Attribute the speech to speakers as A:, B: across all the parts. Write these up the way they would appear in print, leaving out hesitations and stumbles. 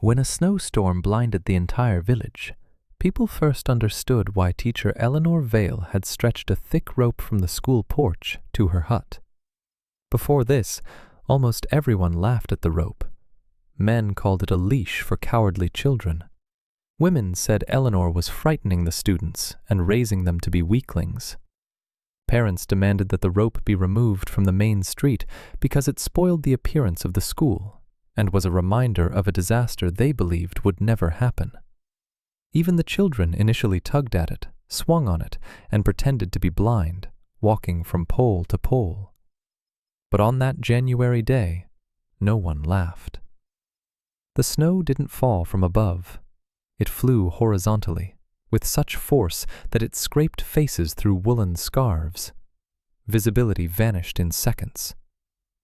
A: When a snowstorm blinded the entire village, people first understood why teacher Eleanor Vale had stretched a thick rope from the school porch to her hut. Before this, almost everyone laughed at the rope. Men called it a leash for cowardly children. Women said Eleanor was frightening the students and raising them to be weaklings. Parents demanded that the rope be removed from the main street because it spoiled the appearance of the school and was a reminder of a disaster they believed would never happen. Even the children initially tugged at it, swung on it, and pretended to be blind, walking from pole to pole. But on that January day, no one laughed. The snow didn't fall from above. It flew horizontally, with such force that it scraped faces through woolen scarves. Visibility vanished in seconds.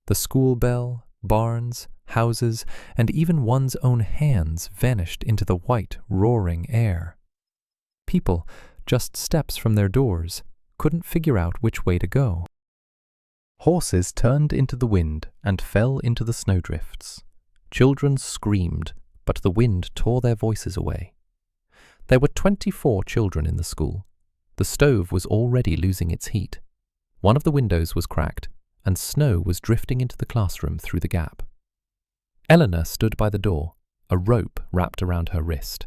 A: The school bell, barns, houses, and even one's own hands vanished into the white, roaring air. People, just steps from their doors, couldn't figure out which way to go. Horses turned into the wind and fell into the snowdrifts. Children screamed, but the wind tore their voices away. There were 24 children in the school. The stove was already losing its heat. One of the windows was cracked, and snow was drifting into the classroom through the gap. Eleanor stood by the door, a rope wrapped around her wrist.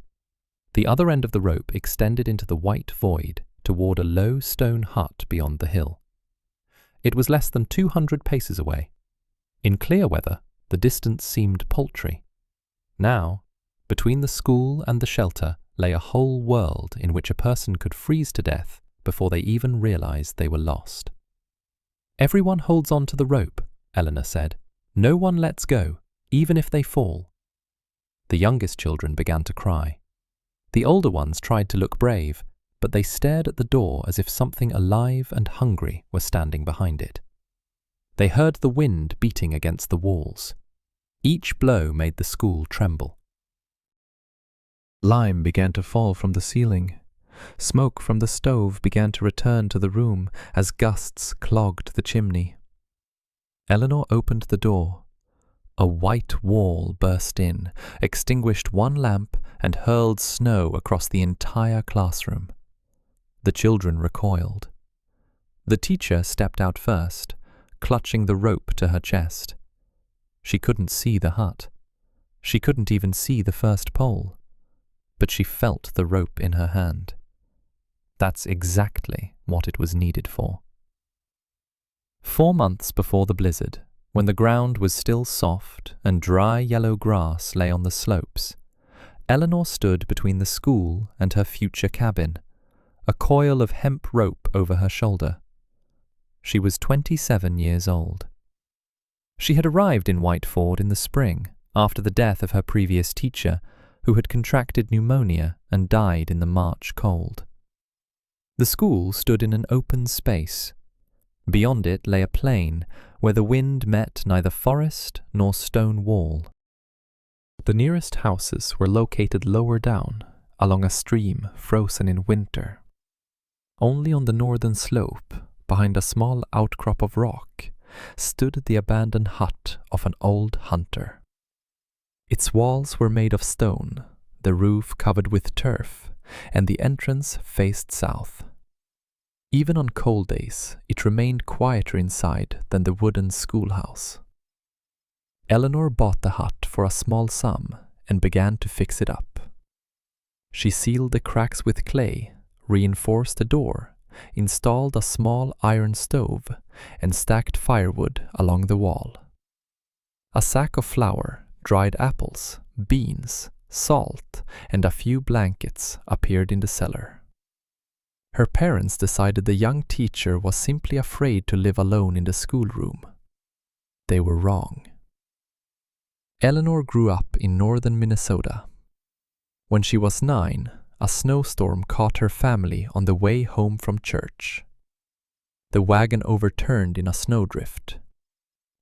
A: The other end of the rope extended into the white void toward a low stone hut beyond the hill. It was less than 200 paces away. In clear weather, the distance seemed paltry. Now, between the school and the shelter lay a whole world in which a person could freeze to death before they even realized they were lost. "Everyone holds on to the rope," Eleanor said. "No one lets go, even if they fall." The youngest children began to cry. The older ones tried to look brave, but they stared at the door as if something alive and hungry were standing behind it. They heard the wind beating against the walls. Each blow made the school tremble. Lime began to fall from the ceiling. Smoke from the stove began to return to the room as gusts clogged the chimney. Eleanor opened the door. A white wall burst in, extinguished one lamp, and hurled snow across the entire classroom. The children recoiled. The teacher stepped out first, clutching the rope to her chest. She couldn't see the hut. She couldn't even see the first pole. But she felt the rope in her hand. That's exactly what it was needed for. 4 months before the blizzard, when the ground was still soft and dry yellow grass lay on the slopes, Eleanor stood between the school and her future cabin, a coil of hemp rope over her shoulder. She was 27 years old. She had arrived in Whiteford in the spring, after the death of her previous teacher, who had contracted pneumonia and died in the March cold. The school stood in an open space. Beyond it lay a plain where the wind met neither forest nor stone wall. The nearest houses were located lower down, along a stream frozen in winter. Only on the northern slope, behind a small outcrop of rock, stood the abandoned hut of an old hunter. Its walls were made of stone, the roof covered with turf, and the entrance faced south. Even on cold days, it remained quieter inside than the wooden schoolhouse. Eleanor bought the hut for a small sum and began to fix it up. She sealed the cracks with clay, reinforced the door, installed a small iron stove, and stacked firewood along the wall. A sack of flour, dried apples, beans, salt, and a few blankets appeared in the cellar. Her parents decided the young teacher was simply afraid to live alone in the schoolroom. They were wrong. Eleanor grew up in northern Minnesota. When she was 9, a snowstorm caught her family on the way home from church. The wagon overturned in a snowdrift.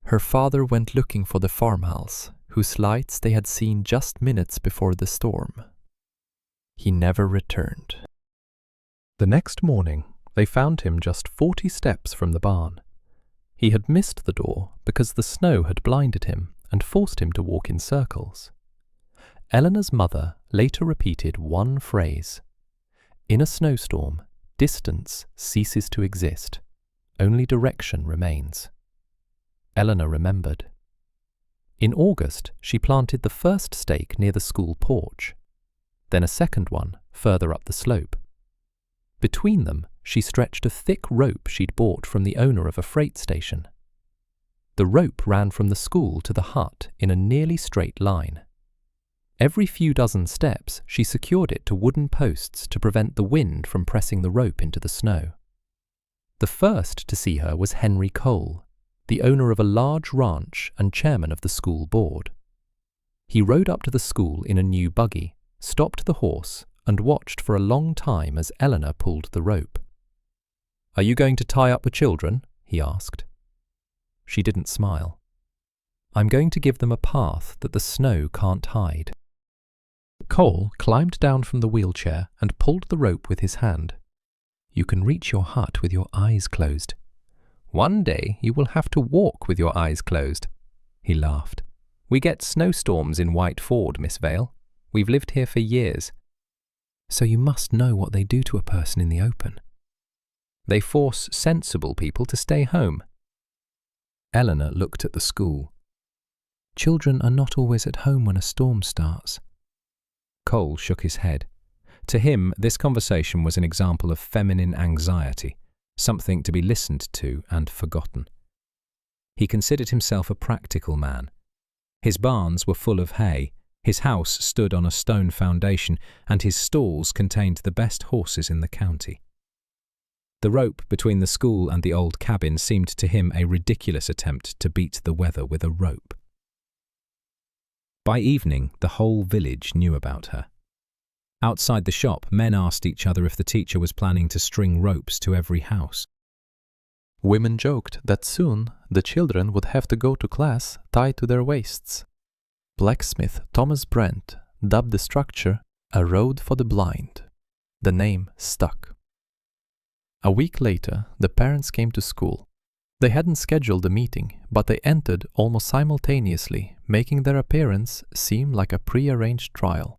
A: Her father went looking for the farmhouse, whose lights they had seen just minutes before the storm. He never returned. The next morning, they found him just 40 steps from the barn. He had missed the door because the snow had blinded him and forced him to walk in circles. Eleanor's mother later repeated one phrase. In a snowstorm, distance ceases to exist. Only direction remains. Eleanor remembered. In August, she planted the first stake near the school porch, then a second one further up the slope. Between them, she stretched a thick rope she'd bought from the owner of a freight station. The rope ran from the school to the hut in a nearly straight line. Every few dozen steps, she secured it to wooden posts to prevent the wind from pressing the rope into the snow. The first to see her was Henry Cole, the owner of a large ranch and chairman of the school board. He rode up to the school in a new buggy, stopped the horse, and watched for a long time as Eleanor pulled the rope. "Are you going to tie up the children?" he asked. She didn't smile. "I'm going to give them a path that the snow can't hide." Cole climbed down from the wheelchair and pulled the rope with his hand. "You can reach your hut with your eyes closed. One day you will have to walk with your eyes closed." He laughed. "We get snowstorms in White Ford, Miss Vale. We've lived here for years." "So you must know what they do to a person in the open." "They force sensible people to stay home." Eleanor looked at the school. "Children are not always at home when a storm starts." Cole shook his head. To him, this conversation was an example of feminine anxiety, something to be listened to and forgotten. He considered himself a practical man. His barns were full of hay, his house stood on a stone foundation, and his stalls contained the best horses in the county. The rope between the school and the old cabin seemed to him a ridiculous attempt to beat the weather with a rope. By evening, the whole village knew about her. Outside the shop, men asked each other if the teacher was planning to string ropes to every house. Women joked that soon the children would have to go to class tied to their waists. Blacksmith Thomas Brent dubbed the structure a road for the blind. The name stuck. A week later, the parents came to school. They hadn't scheduled a meeting, but they entered almost simultaneously, making their appearance seem like a pre-arranged trial.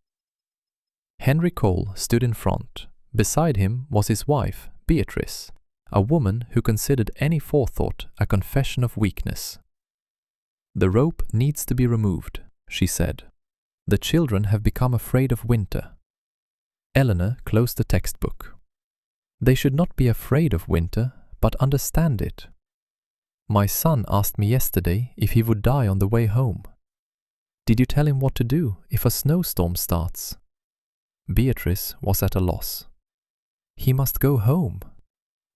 A: Henry Cole stood in front. Beside him was his wife, Beatrice, a woman who considered any forethought a confession of weakness. "The rope needs to be removed," she said. "The children have become afraid of winter." Eleanor closed the textbook. "They should not be afraid of winter, but understand it. My son asked me yesterday if he would die on the way home. Did you tell him what to do if a snowstorm starts?" Beatrice was at a loss. "He must go home.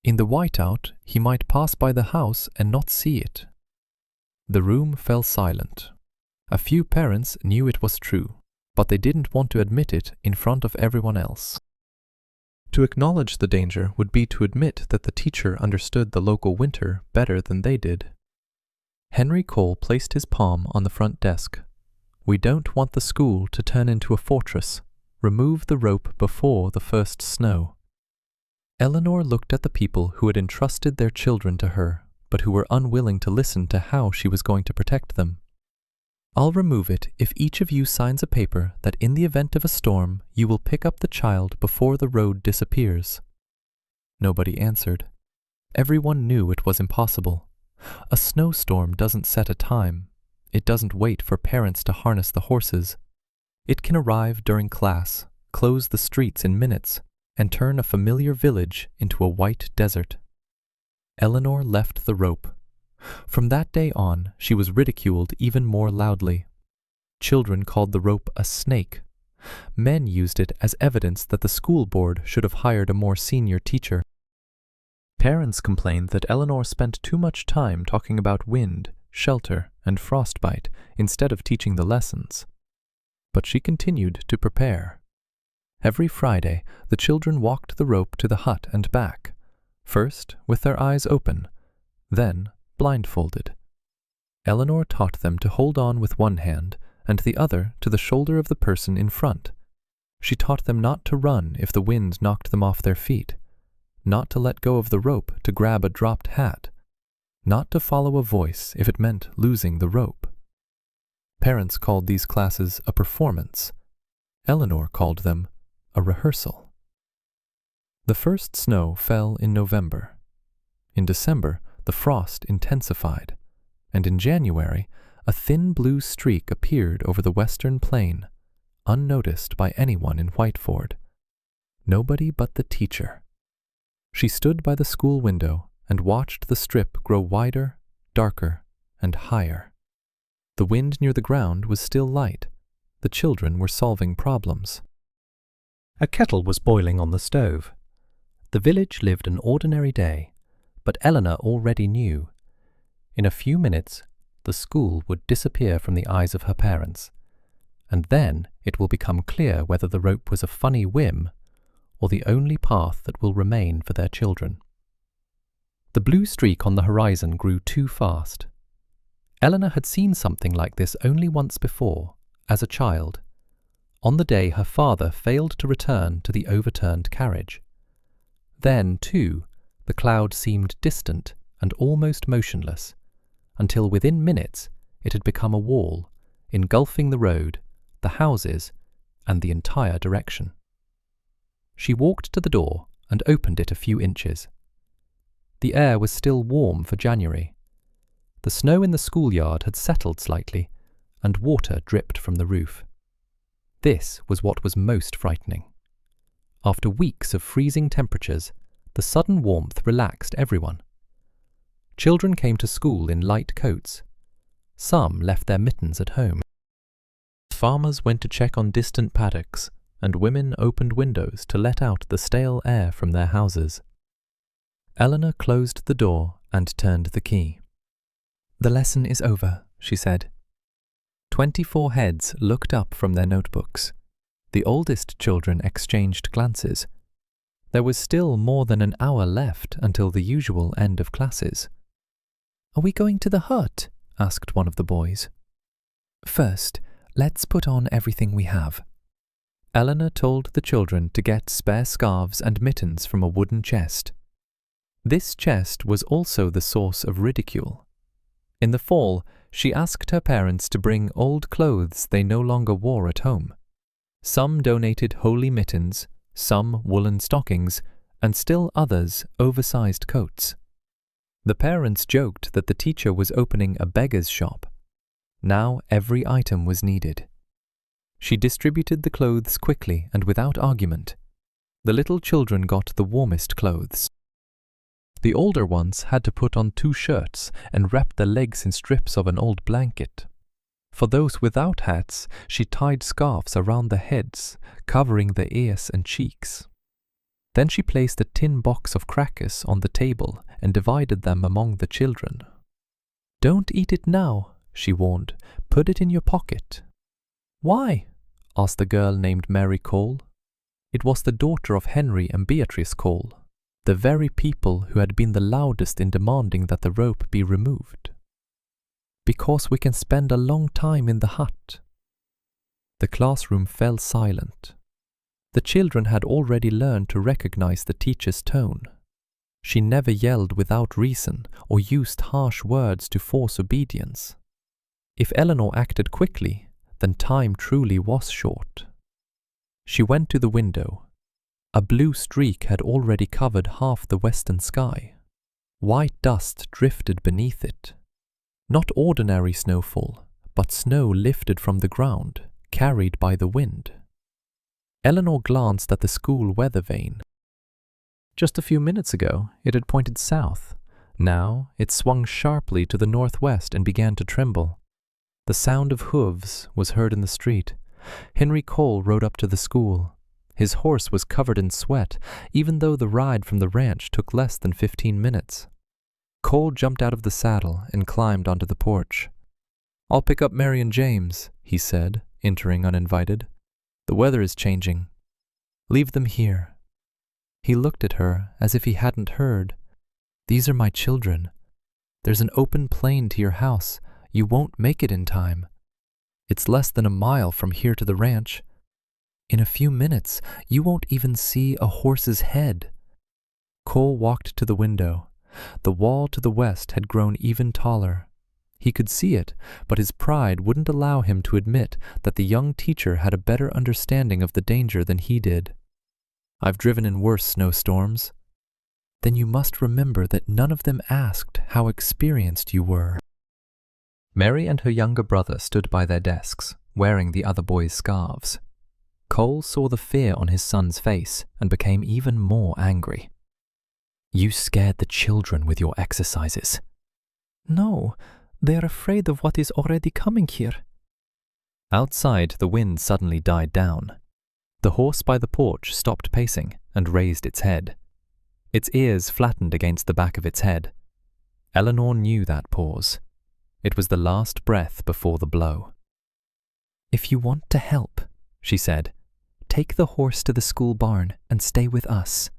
A: In the whiteout, he might pass by the house and not see it." The room fell silent. A few parents knew it was true, but they didn't want to admit it in front of everyone else. To acknowledge the danger would be to admit that the teacher understood the local winter better than they did. Henry Cole placed his palm on the front desk. "We don't want the school to turn into a fortress. Remove the rope before the first snow." Eleanor looked at the people who had entrusted their children to her, but who were unwilling to listen to how she was going to protect them. "I'll remove it if each of you signs a paper that in the event of a storm, you will pick up the child before the road disappears." Nobody answered. Everyone knew it was impossible. A snowstorm doesn't set a time. It doesn't wait for parents to harness the horses. It can arrive during class, close the streets in minutes, and turn a familiar village into a white desert. Eleanor left the rope. From that day on, she was ridiculed even more loudly. Children called the rope a snake. Men used it as evidence that the school board should have hired a more senior teacher. Parents complained that Eleanor spent too much time talking about wind, shelter, and frostbite instead of teaching the lessons. But she continued to prepare. Every Friday, the children walked the rope to the hut and back, first with their eyes open, then blindfolded. Eleanor taught them to hold on with one hand and the other to the shoulder of the person in front. She taught them not to run if the wind knocked them off their feet, not to let go of the rope to grab a dropped hat, not to follow a voice if it meant losing the rope. Parents called these classes a performance, Eleanor called them a rehearsal. The first snow fell in November. In December, the frost intensified, and in January, a thin blue streak appeared over the western plain, unnoticed by anyone in Whiteford. Nobody but the teacher. She stood by the school window and watched the strip grow wider, darker, and higher. The wind near the ground was still light. The children were solving problems.
B: A kettle was boiling on the stove. The village lived an ordinary day, but Eleanor already knew. In a few minutes, the school would disappear from the eyes of her parents, and then it will become clear whether the rope was a funny whim or the only path that will remain for their children. The blue streak on the horizon grew too fast. Eleanor had seen something like this only once before, as a child, on the day her father failed to return to the overturned carriage. Then, too, the cloud seemed distant and almost motionless, until within minutes it had become a wall, engulfing the road, the houses, and the entire direction. She walked to the door and opened it a few inches. The air was still warm for January. The snow in the schoolyard had settled slightly, and water dripped from the roof. This was what was most frightening. After weeks of freezing temperatures, the sudden warmth relaxed everyone. Children came to school in light coats. Some left their mittens at home. Farmers went to check on distant paddocks, and women opened windows to let out the stale air from their houses. Eleanor closed the door and turned the key. "The lesson is over," she said. 24 heads looked up from their notebooks. The oldest children exchanged glances. There was still more than an hour left until the usual end of classes. "Are we going to the hut?" asked one of the boys. "First, let's put on everything we have." Eleanor told the children to get spare scarves and mittens from a wooden chest. This chest was also the source of ridicule. In the fall, she asked her parents to bring old clothes they no longer wore at home. Some donated holey mittens, some woolen stockings, and still others oversized coats. The parents joked that the teacher was opening a beggar's shop. Now every item was needed. She distributed the clothes quickly and without argument. The little children got the warmest clothes. The older ones had to put on 2 shirts and wrap their legs in strips of an old blanket. For those without hats, she tied scarves around their heads, covering their ears and cheeks. Then she placed a tin box of crackers on the table and divided them among the children. "Don't eat it now," she warned. "Put it in your pocket." "Why?" asked a girl named Mary Cole. It was the daughter of Henry and Beatrice Cole, the very people who had been the loudest in demanding that the rope be removed. "Because we can spend a long time in the hut." The classroom fell silent. The children had already learned to recognize the teacher's tone. She never yelled without reason or used harsh words to force obedience. If Eleanor acted quickly, then time truly was short. She went to the window. A blue streak had already covered half the western sky. White dust drifted beneath it. Not ordinary snowfall, but snow lifted from the ground, carried by the wind. Eleanor glanced at the school weather vane. Just a few minutes ago, it had pointed south. Now it swung sharply to the northwest and began to tremble. The sound of hooves was heard in the street. Henry Cole rode up to the school. His horse was covered in sweat, even though the ride from the ranch took less than 15 minutes. Cole jumped out of the saddle and climbed onto the porch. "I'll pick up Mary and James," he said, entering uninvited. "The weather is changing. Leave them here." He looked at her as if he hadn't heard. "These are my children. There's an open plain to your house. You won't make it in time. It's less than a mile from here to the ranch. In a few minutes, you won't even see a horse's head." Cole walked to the window. The wall to the west had grown even taller.
A: He could see it, but his pride wouldn't allow him to admit that the young teacher had a better understanding of the danger than he did. "I've driven in worse snowstorms." "Then you must remember that none of them asked how experienced you were." Mary and her younger brother stood by their desks, wearing the other boys' scarves. Cole saw the fear on his son's face and became even more angry. "You scared the children with your exercises." "No, they are afraid of what is already coming here." Outside, the wind suddenly died down. The horse by the porch stopped pacing and raised its head. Its ears flattened against the back of its head. Eleanor knew that pause. It was the last breath before the blow. "If you want to help," she said, "take the horse to the school barn and stay with us."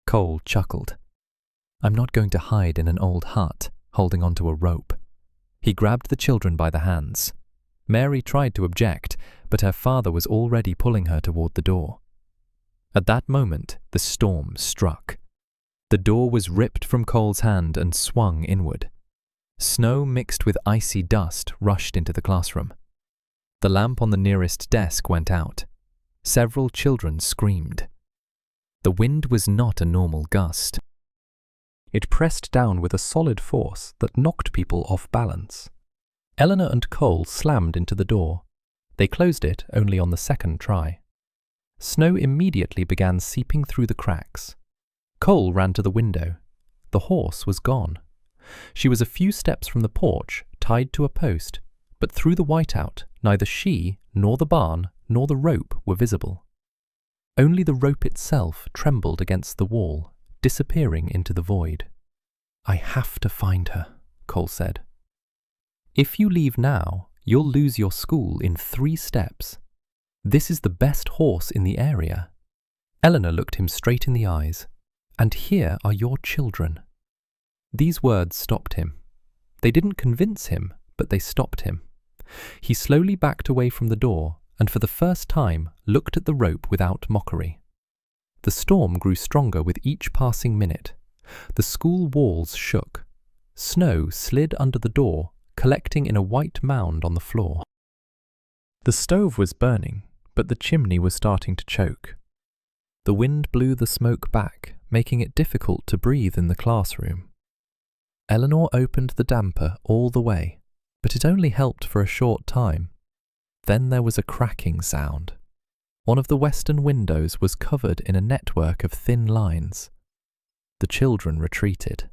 A: Cole chuckled. "I'm not going to hide in an old hut, holding onto a rope." He grabbed the children by the hands. Mary tried to object, but her father was already pulling her toward the door. At that moment, the storm struck. The door was ripped from Cole's hand and swung inward. Snow mixed with icy dust rushed into the classroom. The lamp on the nearest desk went out. Several children screamed. The wind was not a normal gust. It pressed down with a solid force that knocked people off balance. Eleanor and Cole slammed into the door. They closed it only on the second try. Snow immediately began seeping through the cracks. Cole ran to the window. The horse was gone. She was a few steps from the porch, tied to a post, but through the whiteout, neither she, nor the barn, nor the rope were visible. Only the rope itself trembled against the wall, disappearing into the void. "I have to find her," Cole said. "If you leave now, you'll lose your school in 3 steps. This is the best horse in the area." Eleanor looked him straight in the eyes. "And here are your children." These words stopped him. They didn't convince him, but they stopped him. He slowly backed away from the door and for the first time looked at the rope without mockery. The storm grew stronger with each passing minute. The school walls shook. Snow slid under the door, collecting in a white mound on the floor. The stove was burning, but the chimney was starting to choke. The wind blew the smoke back, making it difficult to breathe in the classroom. Eleanor opened the damper all the way, but it only helped for a short time. Then there was a cracking sound. One of the western windows was covered in a network of thin lines. The children retreated.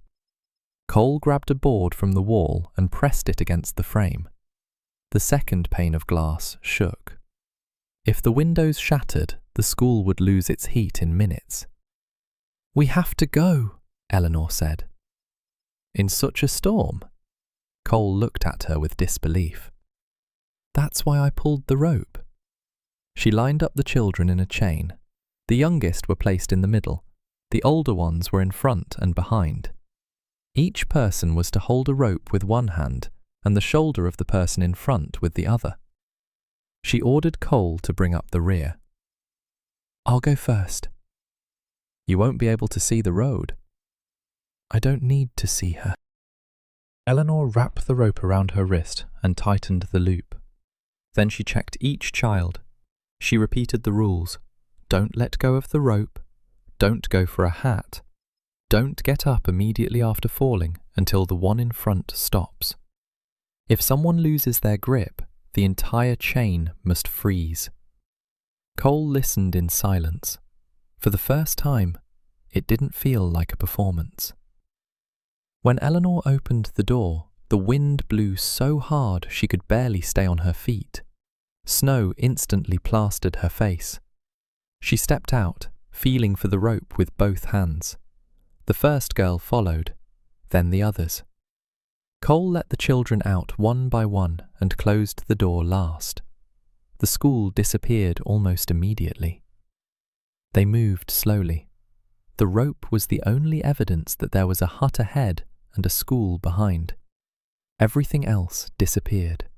A: Cole grabbed a board from the wall and pressed it against the frame. The second pane of glass shook. If the windows shattered, the school would lose its heat in minutes. "We have to go," Eleanor said. "In such a storm?" Cole looked at her with disbelief. "That's why I pulled the rope." She lined up the children in a chain. The youngest were placed in the middle. The older ones were in front and behind. Each person was to hold a rope with one hand and the shoulder of the person in front with the other. She ordered Cole to bring up the rear. "I'll go first." "You won't be able to see the road." "I don't need to see her." Eleanor wrapped the rope around her wrist and tightened the loop. Then she checked each child. She repeated the rules. Don't let go of the rope. Don't go for a hat. Don't get up immediately after falling until the one in front stops. If someone loses their grip, the entire chain must freeze. Cole listened in silence. For the first time, it didn't feel like a performance. When Eleanor opened the door, the wind blew so hard she could barely stay on her feet. Snow instantly plastered her face. She stepped out, feeling for the rope with both hands. The first girl followed, then the others. Cole let the children out one by one and closed the door last. The school disappeared almost immediately. They moved slowly. The rope was the only evidence that there was a hut ahead and a school behind. Everything else disappeared.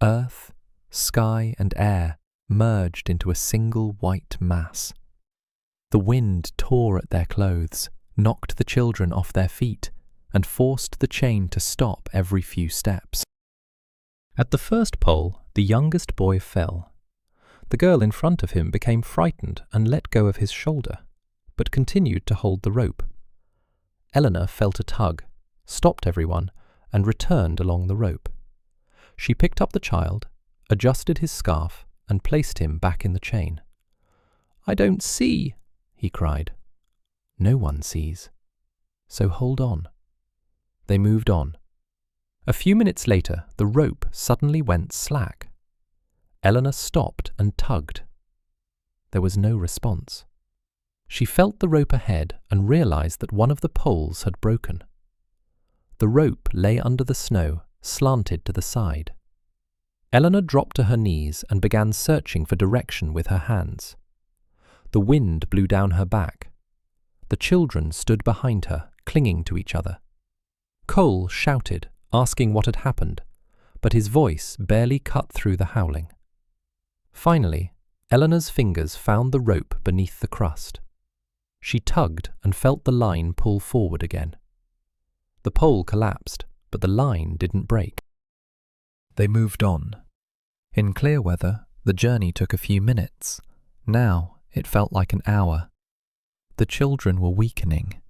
A: Earth, sky, and air merged into a single white mass. The wind tore at their clothes, knocked the children off their feet, and forced the chain to stop every few steps.
B: At the first pole, the youngest boy fell. The girl in front of him became frightened and let go of his shoulder, but continued to hold the rope. Eleanor felt a tug, stopped everyone, and returned along the rope. She picked up the child, adjusted his scarf, and placed him back in the chain. "I don't see," he cried. "No one sees. So hold on." They moved on. A few minutes later, the rope suddenly went slack. Eleanor stopped and tugged. There was no response. She felt the rope ahead and realized that one of the poles had broken. The rope lay under the snow, slanted to the side. Eleanor dropped to her knees and began searching for direction with her hands. The wind blew down her back. The children stood behind her, clinging to each other. Cole shouted, asking what had happened, but his voice barely cut through the howling. Finally, Eleanor's fingers found the rope beneath the crust. She tugged and felt the line pull forward again. The pole collapsed, but the line didn't break. They moved on. In clear weather, the journey took a few minutes. Now it felt like an hour. The children were weakening.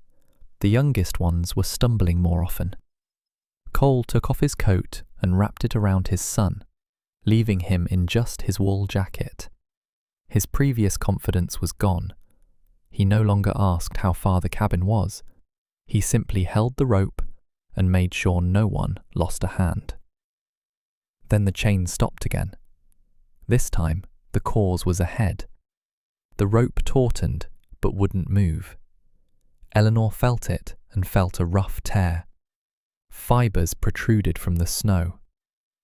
B: The youngest ones were stumbling more often. Cole took off his coat and wrapped it around his son, leaving him in just his wool jacket. His previous confidence was gone. He no longer asked how far the cabin was. He simply held the rope and made sure no one lost a hand. Then the chain stopped again. This time, the cause was ahead. The rope tautened but wouldn't move. Eleanor felt it and felt a rough tear. Fibers protruded from the snow.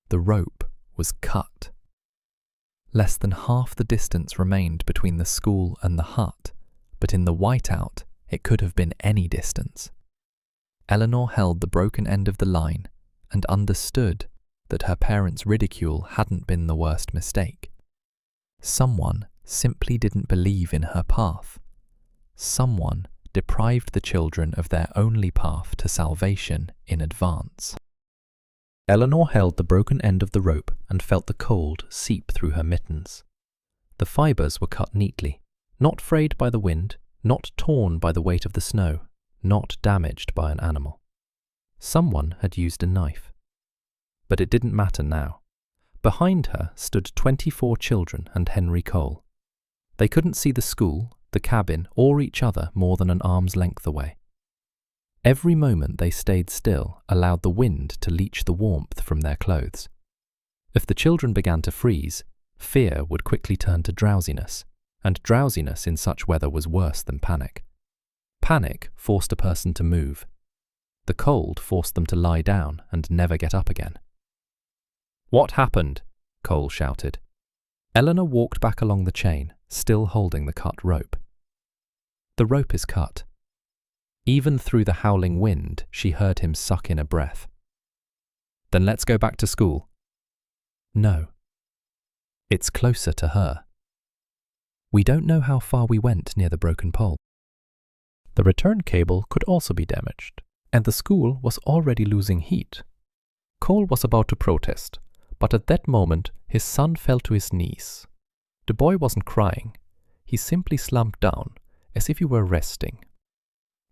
B: The rope was cut. Less than half the distance remained between the school and the hut, but in the whiteout it could have been any distance. Eleanor held the broken end of the line and understood that her parents' ridicule hadn't been the worst mistake. Someone simply didn't believe in her path. Someone deprived the children of their only path to salvation in advance. Eleanor held the broken end of the rope and felt the cold seep through her mittens. The fibers were cut neatly, not frayed by the wind, not torn by the weight of the snow, not damaged by an animal. Someone had used a knife. But it didn't matter now. Behind her stood 24 children and Henry Cole. They couldn't see the school, the cabin, or each other more than an arm's length away. Every moment they stayed still allowed the wind to leach the warmth from their clothes. If the children began to freeze, fear would quickly turn to drowsiness, and drowsiness in such weather was worse than panic. Panic forced a person to move. The cold forced them to lie down and never get up again. "What happened?" Cole shouted. Eleanor walked back along the chain, still holding the cut rope. "The rope is cut." Even through the howling wind, she heard him suck in a breath. "Then let's go back to school." "No. It's closer to her. We don't know how far we went near the broken pole." The return cable could also be damaged, and the school was already losing heat. Cole was about to protest, but at that moment his son fell to his knees. The boy wasn't crying. He simply slumped down, as if he were resting.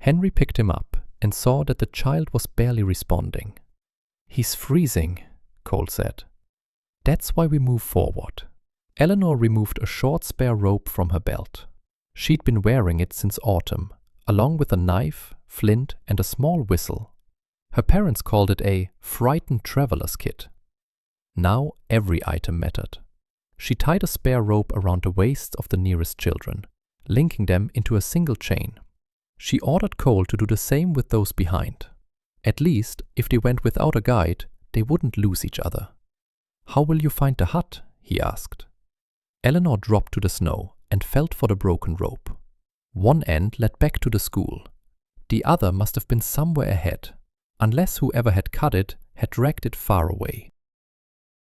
B: Henry picked him up and saw that the child was barely responding. "He's freezing," Cole said. "That's why we move forward." Eleanor removed a short spare rope from her belt. She'd been wearing it since autumn, along with a knife, flint, and a small whistle. Her parents called it a frightened traveler's kit. Now every item mattered. She tied a spare rope around the waists of the nearest children, linking them into a single chain. She ordered Cole to do the same with those behind. At least, if they went without a guide, they wouldn't lose each other. "How will you find the hut?" he asked. Eleanor dropped to the snow and felt for the broken rope. One end led back to the school. The other must have been somewhere ahead, unless whoever had cut it had dragged it far away.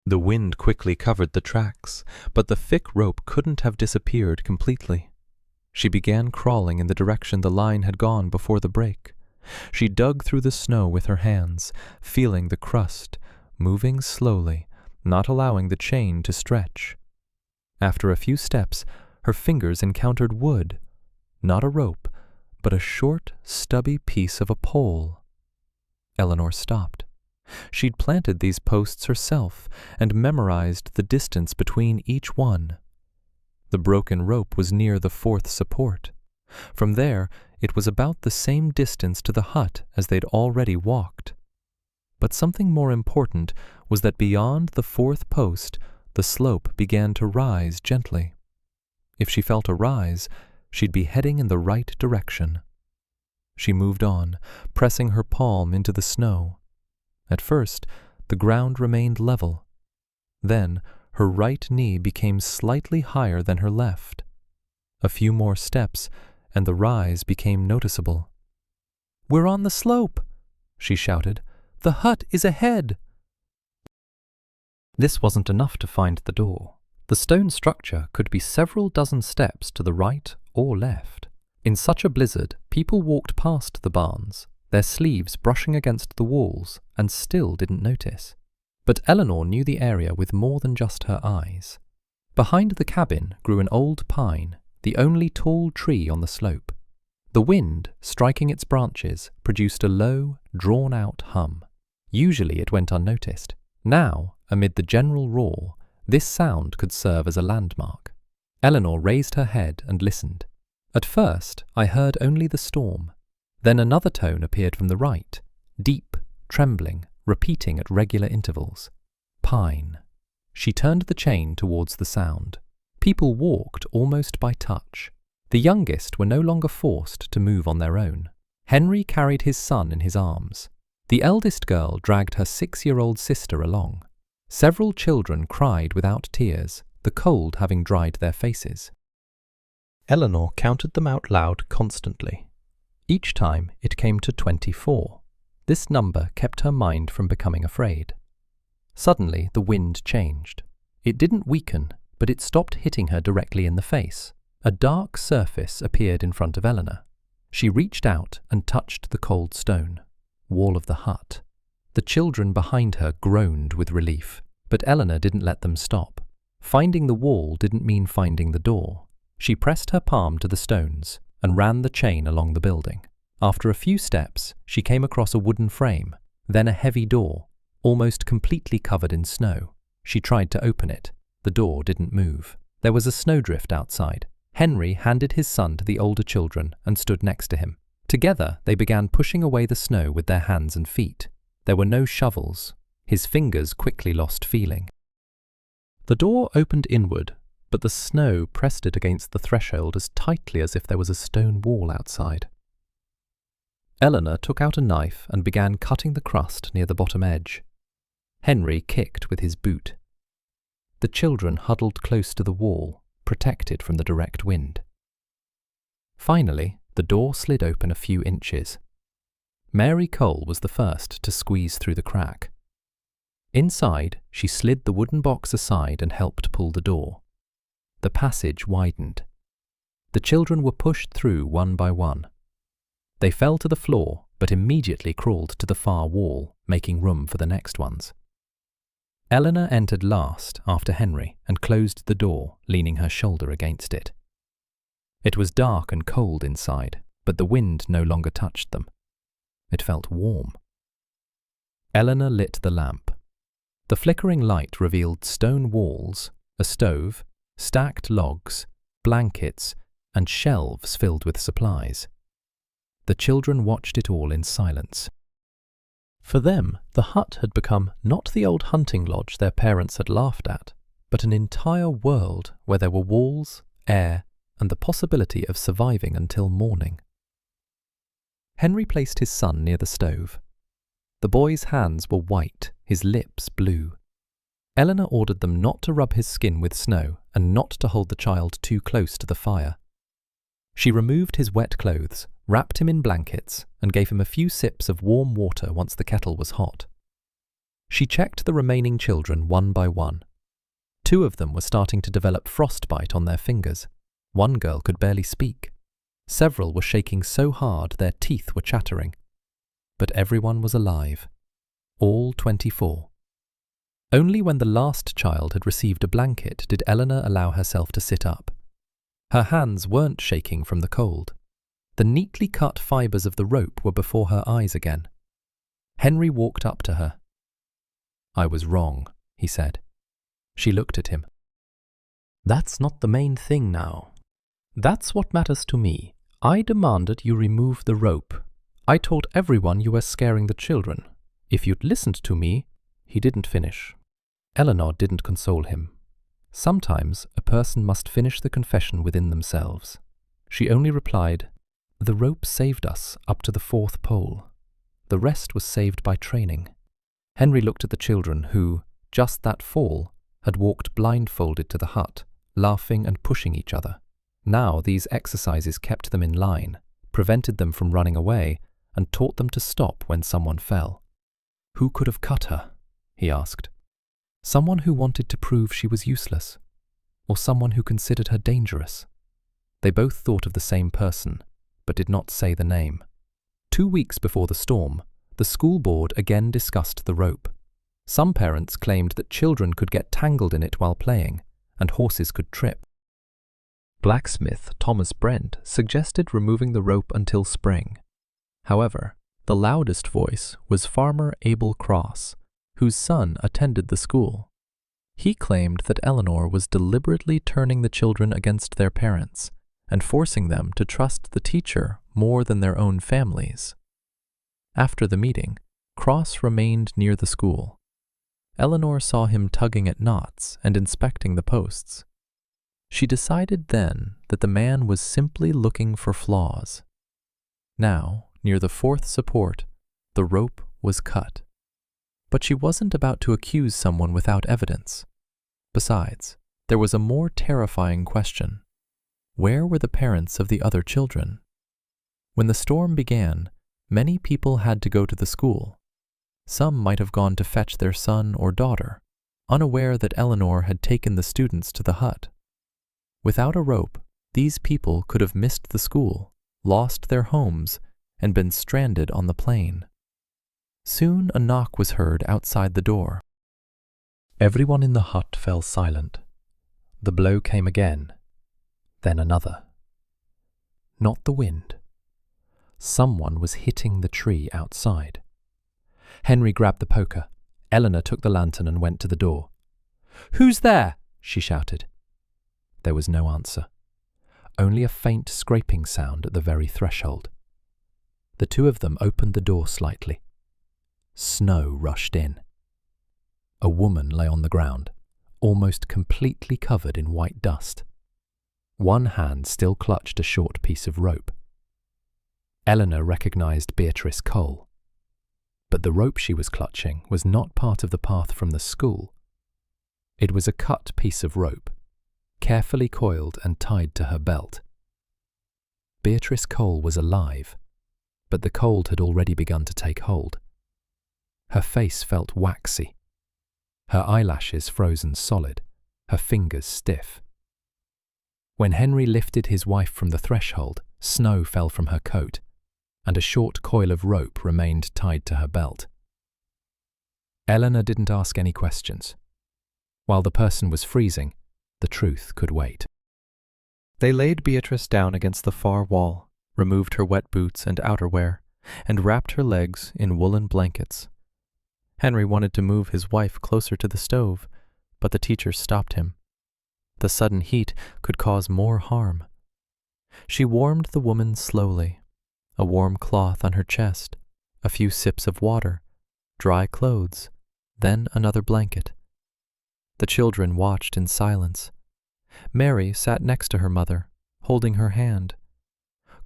B: The wind quickly covered the tracks, but the thick rope couldn't have disappeared completely. She began crawling in the direction the line had gone before the break,
A: She dug through the snow with her hands, feeling the crust, moving slowly, not allowing the chain to stretch. After a few steps, her fingers encountered wood, not a rope, but a short, stubby piece of a pole. Eleanor stopped. She'd planted these posts herself and memorized the distance between each one. The broken rope was near the fourth support. From there, it was about the same distance to the hut as they'd already walked. But something more important was that beyond the fourth post, the slope began to rise gently. If she felt a rise, she'd be heading in the right direction. She moved on, pressing her palm into the snow. At first, the ground remained level. Then, her right knee became slightly higher than her left. A few more steps, and the rise became noticeable. "We're on the slope," she shouted. "The hut is ahead." This wasn't enough to find the door. The stone structure could be several dozen steps to the right or left. In such a blizzard, people walked past the barns, their sleeves brushing against the walls, and still didn't notice. But Eleanor knew the area with more than just her eyes. Behind the cabin grew an old pine, the only tall tree on the slope. The wind, striking its branches, produced a low, drawn-out hum. Usually it went unnoticed. Now, amid the general roar, this sound could serve as a landmark. Eleanor raised her head and listened. At first, I heard only the storm. Then another tone appeared from the right, deep, trembling, repeating at regular intervals. Pine. She turned the chain towards the sound. People walked almost by touch. The youngest were no longer forced to move on their own. Henry carried his son in his arms. The eldest girl dragged her 6-year-old sister along. Several children cried without tears, the cold having dried their faces. Eleanor counted them out loud constantly. Each time it came to 24. This number kept her mind from becoming afraid. Suddenly the wind changed. It didn't weaken, but it stopped hitting her directly in the face. A dark surface appeared in front of Eleanor. She reached out and touched the cold stone, wall of the hut. The children behind her groaned with relief, but Eleanor didn't let them stop. Finding the wall didn't mean finding the door. She pressed her palm to the stones and ran the chain along the building. After a few steps, she came across a wooden frame, then a heavy door, almost completely covered in snow. She tried to open it. The door didn't move. There was a snowdrift outside. Henry handed his son to the older children and stood next to him. Together, they began pushing away the snow with their hands and feet. There were no shovels. His fingers quickly lost feeling. The door opened inward, but the snow pressed it against the threshold as tightly as if there was a stone wall outside. Eleanor took out a knife and began cutting the crust near the bottom edge. Henry kicked with his boot. The children huddled close to the wall, protected from the direct wind. Finally, the door slid open a few inches. Mary Cole was the first to squeeze through the crack. Inside, she slid the wooden box aside and helped pull the door. The passage widened. The children were pushed through one by one. They fell to the floor, but immediately crawled to the far wall, making room for the next ones. Eleanor entered last after Henry and closed the door, leaning her shoulder against it. It was dark and cold inside, but the wind no longer touched them. It felt warm. Eleanor lit the lamp. The flickering light revealed stone walls, a stove, stacked logs, blankets, and shelves filled with supplies. The children watched it all in silence. For them, the hut had become not the old hunting lodge their parents had laughed at, but an entire world where there were walls, air, and the possibility of surviving until morning. Henry placed his son near the stove. The boy's hands were white, his lips blue. Eleanor ordered them not to rub his skin with snow and not to hold the child too close to the fire. She removed his wet clothes, wrapped him in blankets, and gave him a few sips of warm water once the kettle was hot. She checked the remaining children one by one. 2 of them were starting to develop frostbite on their fingers. 1 girl could barely speak. Several were shaking so hard their teeth were chattering.
B: but everyone was alive, all 24. Only when the last child had received a blanket did Eleanor allow herself to sit up. Her hands weren't shaking from the cold. The neatly cut fibers of the rope were before her eyes again. Henry walked up to her. "I was wrong," he said. She looked at him. "That's not the main thing now. That's what matters to me. I demanded you remove the rope. I told everyone you were scaring the children. If you'd listened to me—" He didn't finish. Eleanor didn't console him. Sometimes a person must finish the confession within themselves. She only replied, "The rope saved us up to the 4th pole. The rest was saved by training." Henry looked at the children who, just that fall, had walked blindfolded to the hut, laughing and pushing each other. Now these exercises kept them in line, prevented them from running away, and taught them to stop when someone fell. Who could have cut her? He asked. Someone who wanted to prove she was useless, or someone who considered her dangerous? They both thought of the same person, but did not say the name. 2 weeks before the storm, the school board again discussed the rope. Some parents claimed that children could get tangled in it while playing, and horses could trip. Blacksmith Thomas Brent suggested removing the rope until spring. However, the loudest voice was Farmer Abel Cross, whose son attended the school. He claimed that Eleanor was deliberately turning the children against their parents and forcing them to trust the teacher more than their own families. After the meeting, Cross remained near the school. Eleanor saw him tugging at knots and inspecting the posts. She decided then that the man was simply looking for flaws. Now, near the 4th support, the rope was cut. But she wasn't about to accuse someone without evidence. Besides, there was a more terrifying question. Where were the parents of the other children? When the storm began, many people had to go to the school. Some might have gone to fetch their son or daughter, unaware that Eleanor had taken the students to the hut. Without a rope, these people could have missed the school, lost their homes, and been stranded on the plain. Soon a knock was heard outside the door. Everyone in the hut fell silent. The blow came again, then another. Not the wind. Someone was hitting the tree outside. Henry grabbed the poker. Eleanor took the lantern and went to the door. "Who's there?" she shouted. There was no answer, only a faint scraping sound at the very threshold. The two of them opened the door slightly. Snow rushed in. A woman lay on the ground, almost completely covered in white dust. One hand still clutched a short piece of rope. Eleanor recognized Beatrice Cole. But the rope she was clutching was not part of the path from the school. It was a cut piece of rope, carefully coiled and tied to her belt. Beatrice Cole was alive, but the cold had already begun to take hold. Her face felt waxy, her eyelashes frozen solid, her fingers stiff. When Henry lifted his wife from the threshold, snow fell from her coat, and a short coil of rope remained tied to her belt. Eleanor didn't ask any questions. While the person was freezing, the truth could wait. They laid Beatrice down against the far wall, removed her wet boots and outerwear, and wrapped her legs in woolen blankets. Henry wanted to move his wife closer to the stove, but the teacher stopped him. The sudden heat could cause more harm. She warmed the woman slowly, a warm cloth on her chest, a few sips of water, dry clothes, then another blanket. The children watched in silence. Mary sat next to her mother, holding her hand.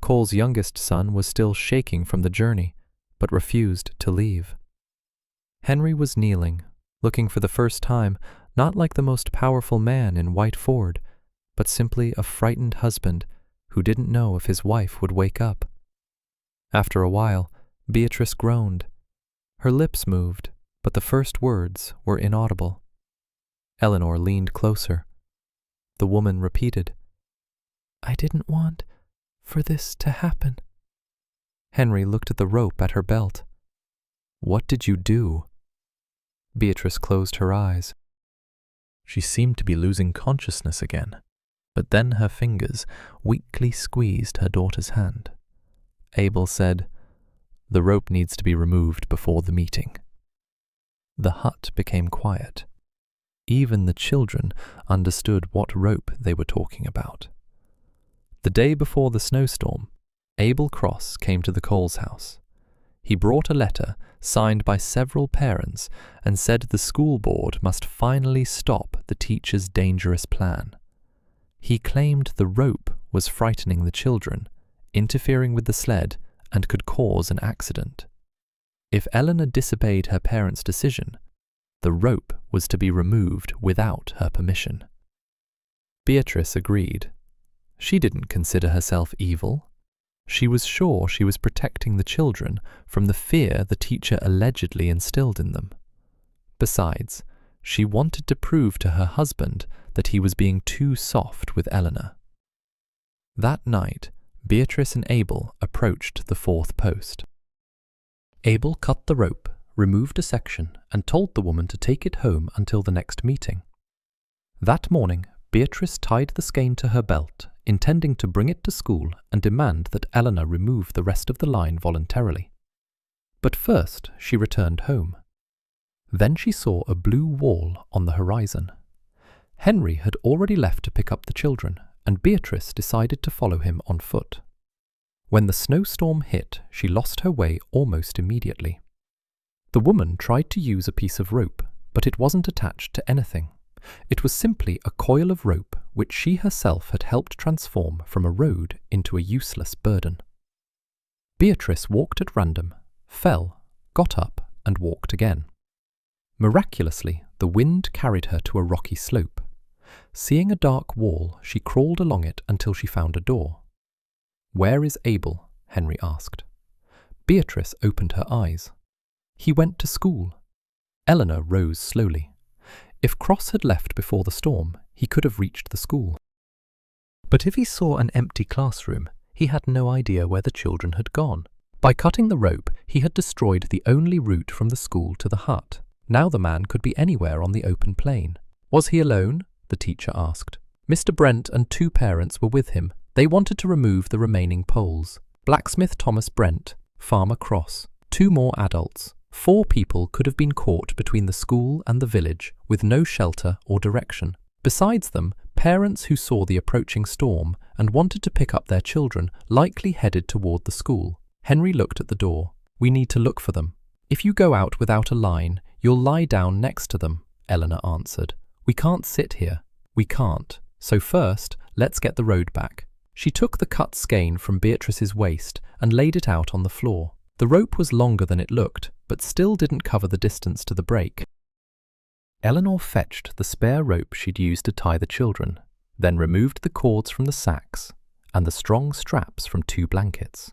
B: Cole's youngest son was still shaking from the journey, but refused to leave. Henry was kneeling, looking for the first time not like the most powerful man in White Ford, but simply a frightened husband who didn't know if his wife would wake up. After a while, Beatrice groaned. Her lips moved, but the first words were inaudible. Eleanor leaned closer. The woman repeated, "I didn't want for this to happen." Henry looked at the rope at her belt.
A: What did you do?" Beatrice closed her eyes. She seemed to be losing consciousness again, but then her fingers weakly squeezed her daughter's hand. Abel said, "The rope needs to be removed before the meeting." The hut became quiet. Even the children understood what rope they were talking about. The day before the snowstorm, Abel Cross came to the Coles house. He brought a letter signed by several parents and said the school board must finally stop the teacher's dangerous plan. He claimed the rope was frightening the children, interfering with the sled, and could cause an accident. If Eleanor disobeyed her parents' decision, the rope was to be removed without her permission. Beatrice agreed. She didn't consider herself evil. She was sure she was protecting the children from the fear the teacher allegedly instilled in them. Besides, she wanted to prove to her husband that he was being too soft with Eleanor. That night, Beatrice and Abel approached the fourth post. Abel cut the rope, removed a section, and told the woman to take it home until the next meeting. That morning, Beatrice tied the skein to her belt, intending to bring it to school and demand that Eleanor remove the rest of the line voluntarily. But first she returned home. Then she saw a blue wall on the horizon. Henry had already left to pick up the children, and Beatrice decided to follow him on foot. When the snowstorm hit, she lost her way almost immediately. The woman tried to use a piece of rope, but it wasn't attached to anything. It was simply a coil of rope which she herself had helped transform from a road into a useless burden. Beatrice walked at random, fell, got up, and walked again. Miraculously, the wind carried her to a rocky slope. Seeing a dark wall, she crawled along it until she found a door. "Where is Abel?" Henry asked. Beatrice opened her eyes. "He went to school." Eleanor rose slowly. If Cross had left before the storm, he could have reached the school. But if he saw an empty classroom, he had no idea where the children had gone. By cutting the rope, he had destroyed the only route from the school to the hut. Now the man could be anywhere on the open plain. "Was he alone?" the teacher asked. "Mr. Brent and 2 parents were with him. They wanted to remove the remaining poles. Blacksmith Thomas Brent, Farmer Cross, 2 more adults. 4 people could have been caught between the school and the village with no shelter or direction. Besides them, parents who saw the approaching storm and wanted to pick up their children likely headed toward the school." Henry looked at the door. "We need to look for them. If you go out without a line, you'll lie down next to them," Eleanor answered. "We can't sit here." "We can't. So first, let's get the road back." She took the cut skein from Beatrice's waist and laid it out on the floor. The rope was longer than it looked, but still didn't cover the distance to the break. Eleanor fetched the spare rope she'd used to tie the children, then removed the cords from the sacks and the strong straps from 2 blankets.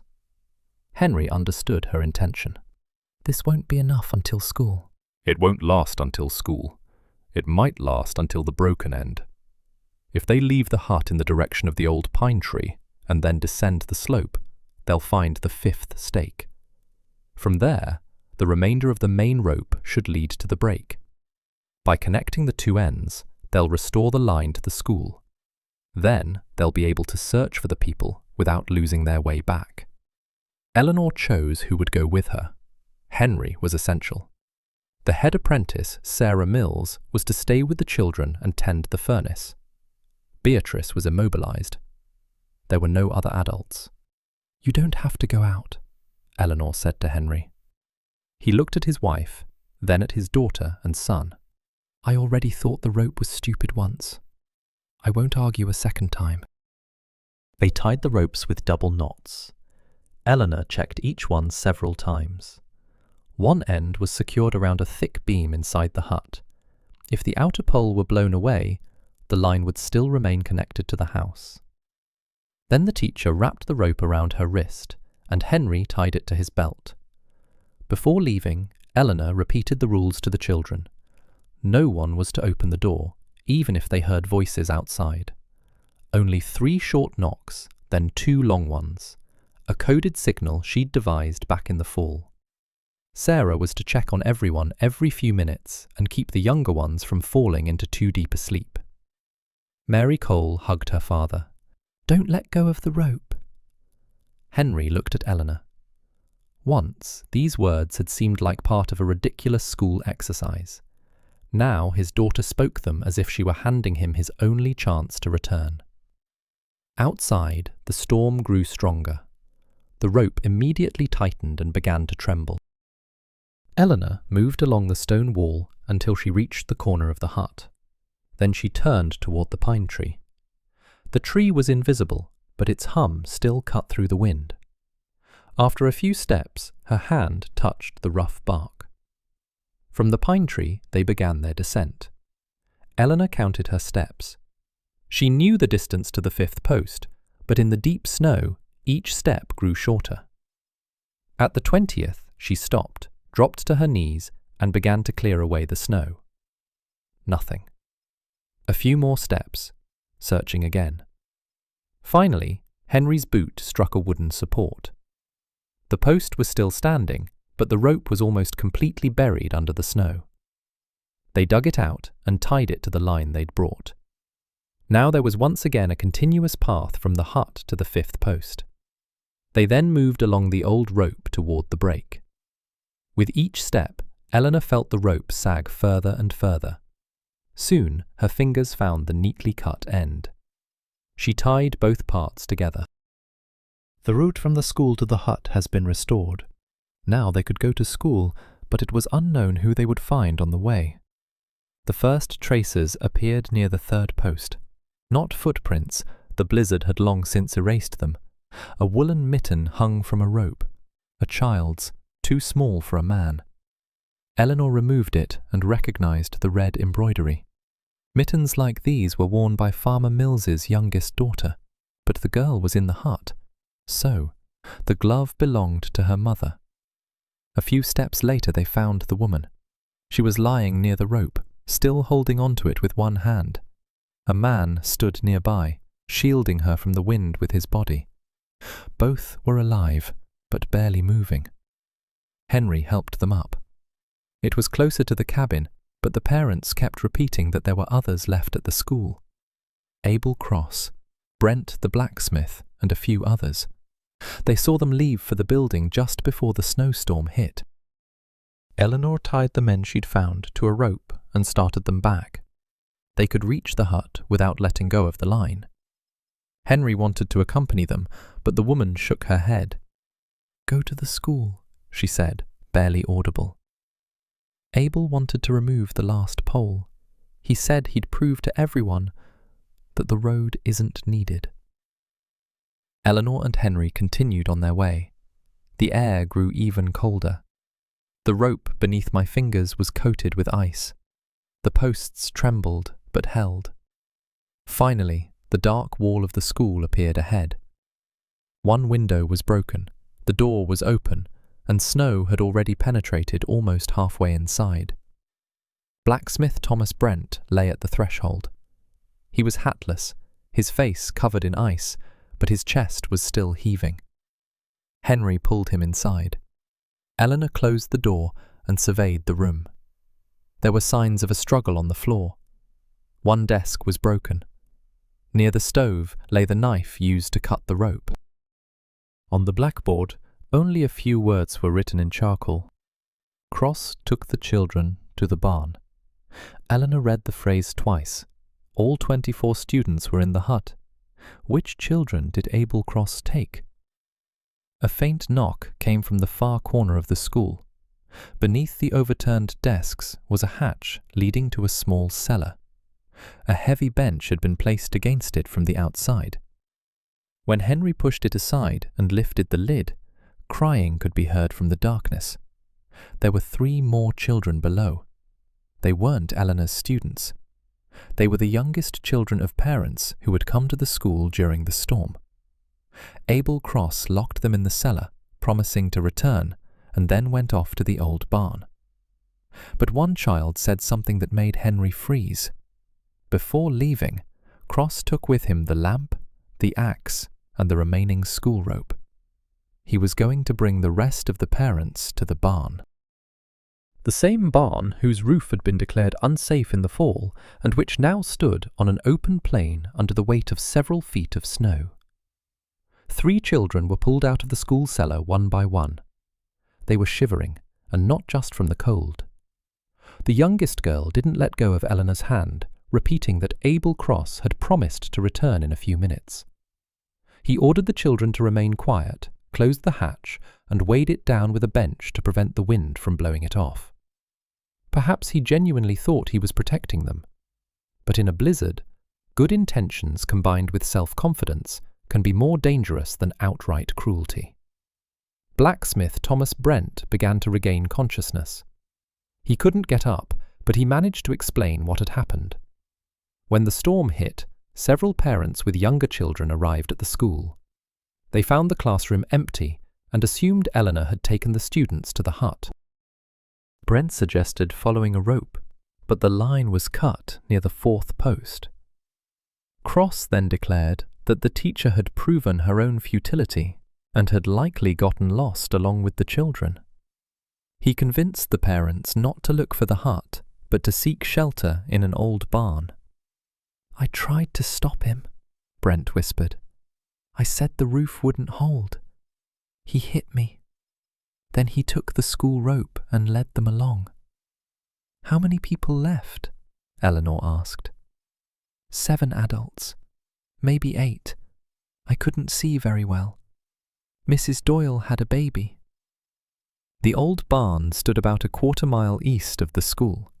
A: Henry understood her intention. "This won't be enough until school."
C: "It won't last until school. It might last until the broken end. If they leave the hut in the direction of the old pine tree and then descend the slope, they'll find the 5th stake. From there, the remainder of the main rope should lead to the break. By connecting the 2 ends, they'll restore the line to the school. Then they'll be able to search for the people without losing their way back." Eleanor chose who would go with her. Henry was essential. The head apprentice, Sarah Mills, was to stay with the children and tend the furnace. Beatrice was immobilized. There were no other adults. "You don't have to go out," Eleanor said to Henry. He looked at his wife, then at his daughter and son. "I already thought the rope was stupid once. I won't argue a second time." They tied the ropes with double knots. Eleanor checked each one several times. One end was secured around a thick beam inside the hut. If the outer pole were blown away, the line would still remain connected to the house. Then the teacher wrapped the rope around her wrist, and Henry tied it to his belt. Before leaving, Eleanor repeated the rules to the children. No one was to open the door, even if they heard voices outside. Only 3 short knocks, then 2 long ones, a coded signal she'd devised back in the fall.
B: Sarah was to check on everyone every few minutes and keep the younger ones from falling into too deep a sleep. Mary Cole hugged her father. "Don't let go of the rope." Henry looked at Eleanor. Once, these words had seemed like part of a ridiculous school exercise. Now his daughter spoke them as if she were handing him his only chance to return. Outside, the storm grew stronger. The rope immediately tightened and began to tremble. Eleanor moved along the stone wall until she reached the corner of the hut. Then she turned toward the pine tree. The tree was invisible, but its hum still cut through the wind. After a few steps, her hand touched the rough bark. From the pine tree, they began their descent. Eleanor counted her steps. She knew the distance to the 5th post, but in the deep snow, each step grew shorter. At the 20th, she stopped, dropped to her knees, and began to clear away the snow. Nothing. A few more steps, searching again. Finally, Henry's boot struck a wooden support. The post was still standing, but the rope was almost completely buried under the snow. They dug it out and tied it to the line they'd brought. Now there was once again a continuous path from the hut to the 5th post. They then moved along the old rope toward the break. With each step, Eleanor felt the rope sag further and further. Soon, her fingers found the neatly cut end. She tied both parts together. The route from the school to the hut has been restored. Now they could go to school, but it was unknown who they would find on the way. The first traces appeared near the 3rd post. Not footprints, the blizzard had long since erased them. A woolen mitten hung from a rope, a child's, too small for a man. Eleanor removed it and recognized the red embroidery. Mittens like these were worn by Farmer Mills's youngest daughter, but the girl was in the hut. So, the glove belonged to her mother. A few steps later they found the woman. She was lying near the rope, still holding onto it with one hand. A man stood nearby, shielding her from the wind with his body. Both were alive, but barely moving. Henry helped them up. It was closer to the cabin, but the parents kept repeating that there were others left at the school. Abel Cross, Brent the blacksmith, and a few others. They saw them leave for the building just before the snowstorm hit. Eleanor tied the men she'd found to a rope and started them back. They could reach the hut without letting go of the line. Henry wanted to accompany them, but the woman shook her head. "Go to the school," she said, barely audible. Abel wanted to remove the last pole. He said he'd prove to everyone that the road isn't needed. Eleanor and Henry continued on their way. The air grew even colder. The rope beneath my fingers was coated with ice. The posts trembled but held. Finally, the dark wall of the school appeared ahead. One window was broken, the door was open, and snow had already penetrated almost halfway inside. Blacksmith Thomas Brent lay at the threshold. He was hatless, his face covered in ice, but his chest was still heaving. Henry pulled him inside. Eleanor closed the door and surveyed the room. There were signs of a struggle on the floor. One desk was broken. Near the stove lay the knife used to cut the rope. On the blackboard, only a few words were written in charcoal. Cross took the children to the barn. Eleanor read the phrase twice. All 24 students were in the hut. Which children did Abel Cross take? A faint knock came from the far corner of the school. Beneath the overturned desks was a hatch leading to a small cellar. A heavy bench had been placed against it from the outside. When Henry pushed it aside and lifted the lid, crying could be heard from the darkness. There were 3 more children below. They weren't Eleanor's students. They were the youngest children of parents who had come to the school during the storm. Abel Cross locked them in the cellar, promising to return, and then went off to the old barn. But one child said something that made Henry freeze. Before leaving, Cross took with him the lamp, the axe, and the remaining school rope. He was going to bring the rest of the parents to the barn.
A: The same barn whose roof had been declared unsafe in the fall and which now stood on an open plain under the weight of several feet of snow. 3 children were pulled out of the school cellar one by one. They were shivering, and not just from the cold. The youngest girl didn't let go of Eleanor's hand, repeating that Abel Cross had promised to return in a few minutes. He ordered the children to remain quiet, closed the hatch, and weighed it down with a bench to prevent the wind from blowing it off. Perhaps he genuinely thought he was protecting them. But in a blizzard, good intentions combined with self-confidence can be more dangerous than outright cruelty. Blacksmith Thomas Brent began to regain consciousness. He couldn't get up, but he managed to explain what had happened. When the storm hit, several parents with younger children arrived at the school. They found the classroom empty and assumed Eleanor had taken the students to the hut. Brent suggested following a rope, but the line was cut near the 4th post. Cross then declared that the teacher had proven her own futility and had likely gotten lost along with the children. He convinced the parents not to look for the hut, but to seek shelter in an old barn. "I tried to stop him," Brent whispered. "I said the roof wouldn't hold. He hit me. Then he took the school rope and led them along." "How many people left?" Eleanor asked. 7 adults. Maybe 8. I couldn't see very well. Mrs. Doyle had a baby. The old barn stood about a quarter-mile east of the school.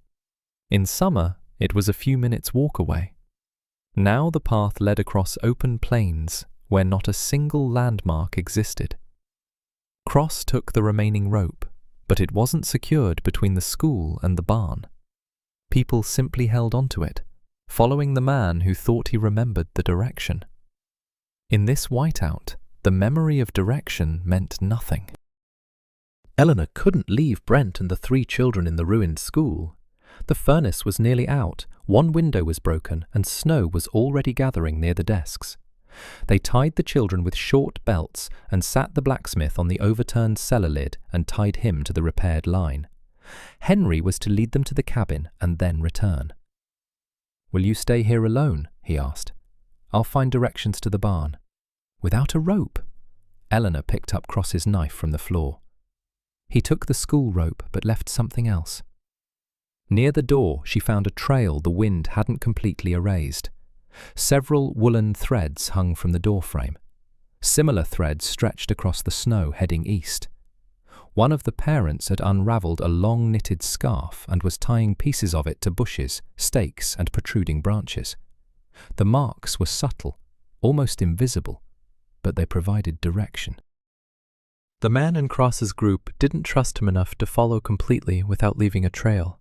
A: In summer, it was a few minutes' walk away. Now the path led across open plains where not a single landmark existed. Cross took the remaining rope, but it wasn't secured between the school and the barn. People simply held onto it, following the man who thought he remembered the direction. In this whiteout, the memory of direction meant nothing. Eleanor couldn't leave Brent and the 3 children in the ruined school. The furnace was nearly out, 1 window was broken, and snow was already gathering near the desks. They tied the children with short belts and sat the blacksmith on the overturned cellar lid and tied him to the repaired line. Henry was to lead them to the cabin and then return. "Will you stay here alone?" he asked. "I'll find directions to the barn." "Without a rope?" Eleanor picked up Cross's knife from the floor. He took the school rope but left something else. Near the door, she found a trail the wind hadn't completely erased. Several woolen threads hung from the doorframe. Similar threads stretched across the snow heading east. One of the parents had unravelled a long knitted scarf and was tying pieces of it to bushes, stakes, and protruding branches. The marks were subtle, almost invisible, but they provided direction. The man in Cross's group didn't trust him enough to follow completely without leaving a trail.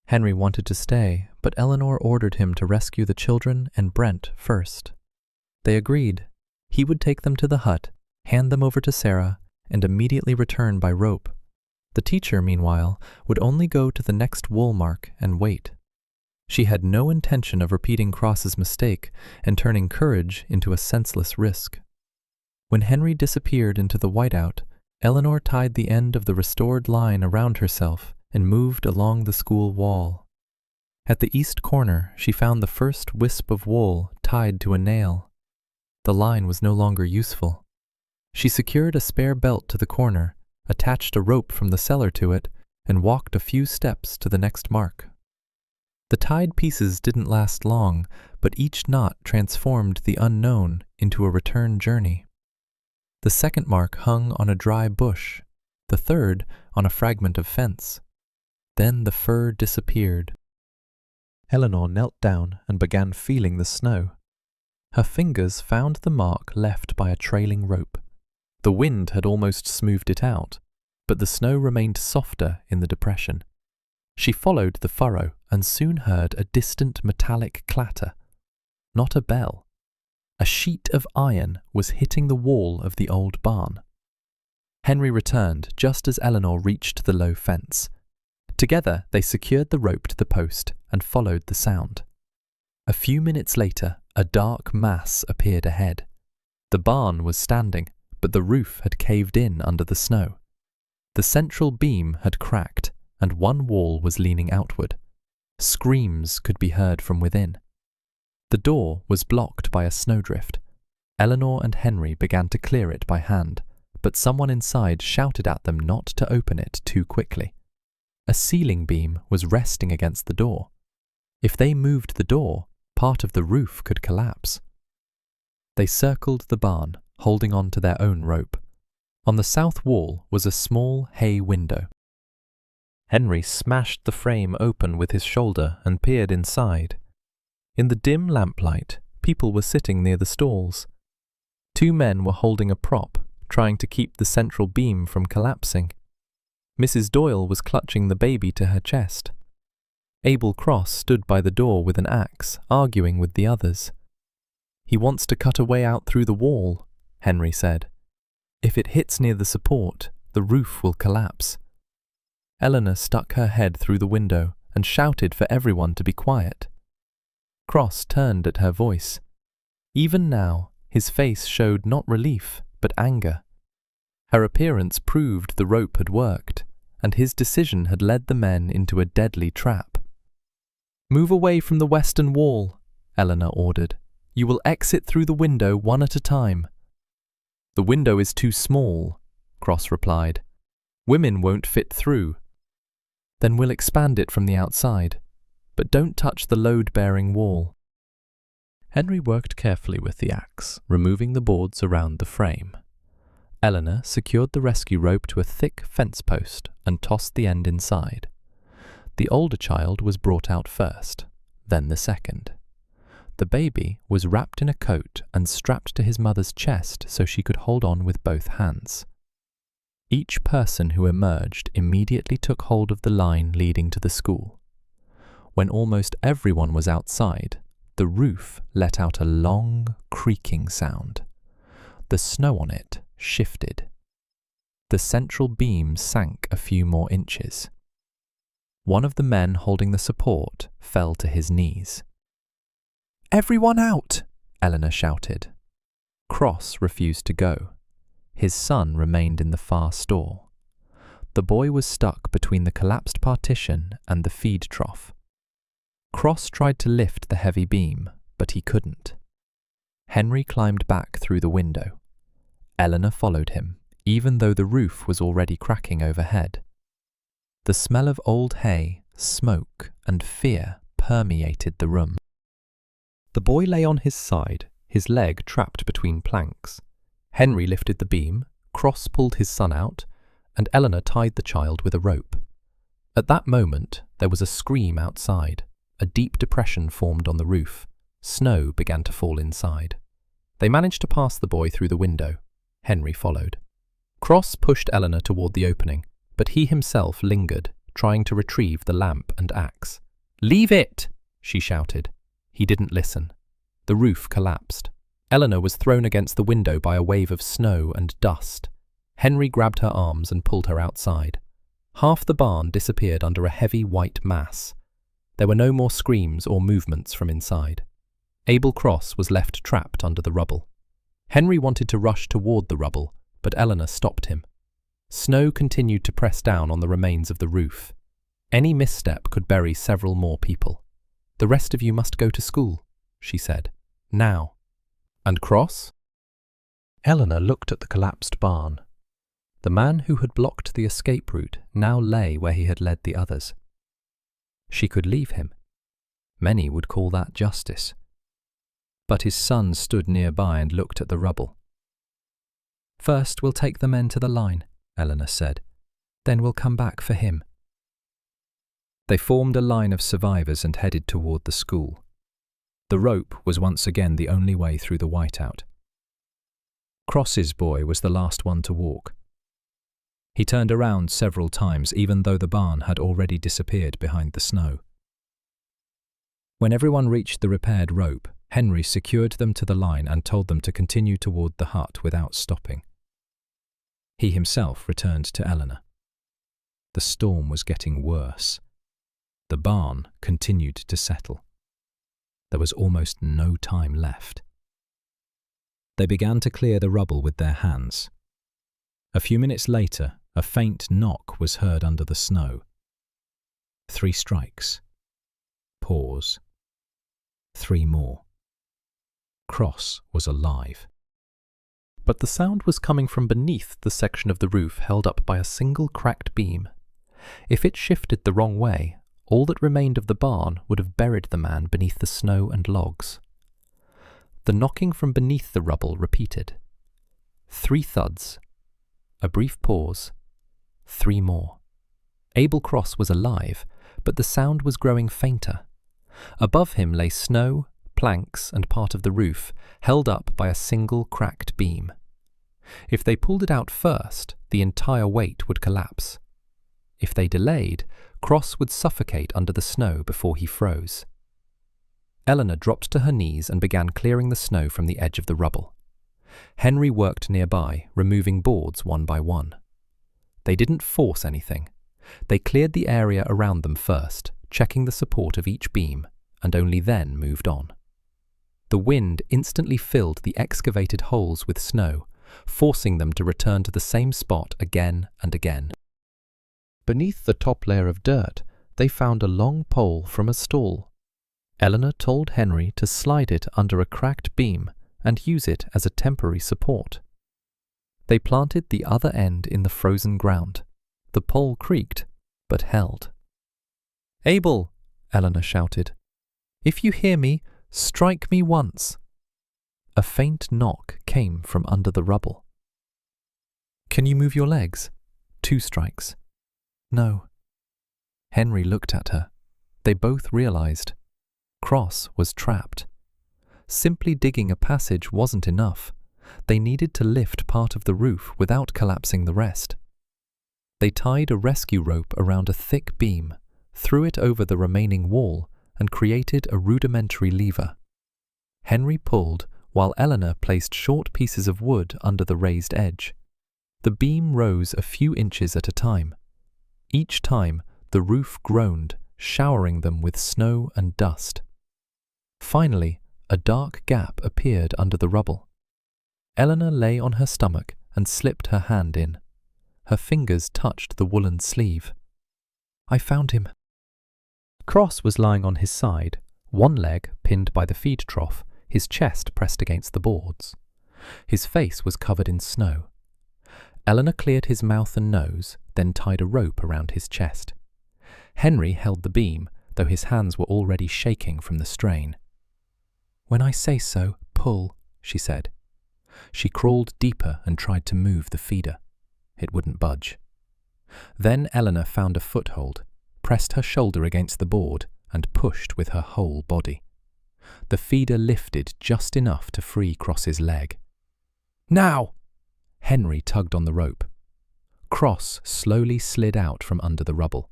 A: Henry wanted to stay, but Eleanor ordered him to rescue the children and Brent first. They agreed. He would take them to the hut, hand them over to Sarah, and immediately return by rope. The teacher, meanwhile, would only go to the next wool mark and wait. She had no intention of repeating Cross's mistake and turning courage into a senseless risk. When Henry disappeared into the whiteout, Eleanor tied the end of the restored line around herself and moved along the school wall. At the east corner, she found the first wisp of wool tied to a nail. The line was no longer useful. She secured a spare belt to the corner, attached a rope from the cellar to it, and walked a few steps to the next mark. The tied pieces didn't last long, but each knot transformed the unknown into a return journey. The second mark hung on a dry bush, the third on a fragment of fence. Then the fur disappeared. Eleanor knelt down and began feeling the snow. Her fingers found the mark left by a trailing rope. The wind had almost smoothed it out, but the snow remained softer in the depression. She followed the furrow and soon heard a distant metallic clatter. Not a bell. A sheet of iron was hitting the wall of the old barn. Henry returned just as Eleanor reached the low fence. Together they secured the rope to the post and followed the sound. A few minutes later, a dark mass appeared ahead. The barn was standing, but the roof had caved in under the snow. The central beam had cracked, and one wall was leaning outward. Screams could be heard from within. The door was blocked by a snowdrift. Eleanor and Henry began to clear it by hand, but someone inside shouted at them not to open it too quickly. A ceiling beam was resting against the door. If they moved the door, part of the roof could collapse. They circled the barn, holding on to their own rope. On the south wall was a small hay window. Henry smashed the frame open with his shoulder and peered inside. In the dim lamplight, people were sitting near the stalls. 2 men were holding a prop, trying to keep the central beam from collapsing. Mrs. Doyle was clutching the baby to her chest. Abel Cross stood by the door with an axe, arguing with the others. "He wants to cut a way out through the wall," Henry said. "If it hits near the support, the roof will collapse." Eleanor stuck her head through the window and shouted for everyone to be quiet. Cross turned at her voice. Even now, his face showed not relief, but anger. Her appearance proved the rope had worked, and his decision had led the men into a deadly trap. "Move away from the western wall," Eleanor ordered. "You will exit through the window one at a time." "The window is too small," Cross replied. "Women won't fit through." "Then we'll expand it from the outside, but don't touch the load-bearing wall." Henry worked carefully with the axe, removing the boards around the frame. Eleanor secured the rescue rope to a thick fence post and tossed the end inside. The older child was brought out first, then the second. The baby was wrapped in a coat and strapped to his mother's chest so she could hold on with both hands. Each person who emerged immediately took hold of the line leading to the school. When almost everyone was outside, the roof let out a long, creaking sound. The snow on it shifted. The central beam sank a few more inches. One of the men holding the support fell to his knees. "Everyone out!" Eleanor shouted. Cross refused to go. His son remained in the far stall. The boy was stuck between the collapsed partition and the feed trough. Cross tried to lift the heavy beam, but he couldn't. Henry climbed back through the window. Eleanor followed him, even though the roof was already cracking overhead. The smell of old hay, smoke, and fear permeated the room. The boy lay on his side, his leg trapped between planks. Henry lifted the beam, Cross pulled his son out, and Eleanor tied the child with a rope. At that moment, there was a scream outside. A deep depression formed on the roof. Snow began to fall inside. They managed to pass the boy through the window. Henry followed. Cross pushed Eleanor toward the opening, but he himself lingered, trying to retrieve the lamp and axe. "Leave it!" she shouted. He didn't listen. The roof collapsed. Eleanor was thrown against the window by a wave of snow and dust. Henry grabbed her arms and pulled her outside. Half the barn disappeared under a heavy white mass. There were no more screams or movements from inside. Abel Cross was left trapped under the rubble. Henry wanted to rush toward the rubble, but Eleanor stopped him. Snow continued to press down on the remains of the roof. Any misstep could bury several more people. "The rest of you must go to school," she said. "Now." "And Cross?" Eleanor looked at the collapsed barn. The man who had blocked the escape route now lay where he had led the others. She could leave him. Many would call that justice. But his son stood nearby and looked at the rubble. "First we'll take the men to the line," Eleanor said. "Then we'll come back for him." They formed a line of survivors and headed toward the school. The rope was once again the only way through the whiteout. Cross's boy was the last one to walk. He turned around several times, even though the barn had already disappeared behind the snow. When everyone reached the repaired rope, Henry secured them to the line and told them to continue toward the hut without stopping. He himself returned to Eleanor. The storm was getting worse. The barn continued to settle. There was almost no time left. They began to clear the rubble with their hands. A few minutes later, a faint knock was heard under the snow.
D: 3 strikes. Pause. 3 more. Cross was alive.
B: But the sound was coming from beneath the section of the roof held up by a single cracked beam. If it shifted the wrong way, all that remained of the barn would have buried the man beneath the snow and logs. The knocking from beneath the rubble repeated. 3 thuds. A brief pause. 3 more. Abel Cross was alive, but the sound was growing fainter. Above him lay snow, planks, and part of the roof, held up by a single cracked beam. If they pulled it out first, the entire weight would collapse. If they delayed, Cross would suffocate under the snow before he froze. Eleanor dropped to her knees and began clearing the snow from the edge of the rubble. Henry worked nearby, removing boards one by one. They didn't force anything. They cleared the area around them first, checking the support of each beam, and only then moved on. The wind instantly filled the excavated holes with snow, forcing them to return to the same spot again and again. Beneath the top layer of dirt, they found a long pole from a stall. Eleanor told Henry to slide it under a cracked beam and use it as a temporary support. They planted the other end in the frozen ground. The pole creaked, but held. "Abel," Eleanor shouted, "if you hear me, strike me once." A faint knock came from under the rubble. "Can you move your legs?" 2 strikes. "No." Henry looked at her. They both realized. Cross was trapped. Simply digging a passage wasn't enough. They needed to lift part of the roof without collapsing the rest. They tied a rescue rope around a thick beam, threw it over the remaining wall, and created a rudimentary lever. Henry pulled, while Eleanor placed short pieces of wood under the raised edge. The beam rose a few inches at a time. Each time, the roof groaned, showering them with snow and dust. Finally, a dark gap appeared under the rubble. Eleanor lay on her stomach and slipped her hand in. Her fingers touched the woolen sleeve. "I found him." Cross was lying on his side, one leg pinned by the feed trough, his chest pressed against the boards. His face was covered in snow. Eleanor cleared his mouth and nose, then tied a rope around his chest. Henry held the beam, though his hands were already shaking from the strain. "When I say so, pull," she said. She crawled deeper and tried to move the feeder. It wouldn't budge. Then Eleanor found a foothold, pressed her shoulder against the board, and pushed with her whole body. The feeder lifted just enough to free Cross's leg. "Now!" Henry tugged on the rope. Cross slowly slid out from under the rubble.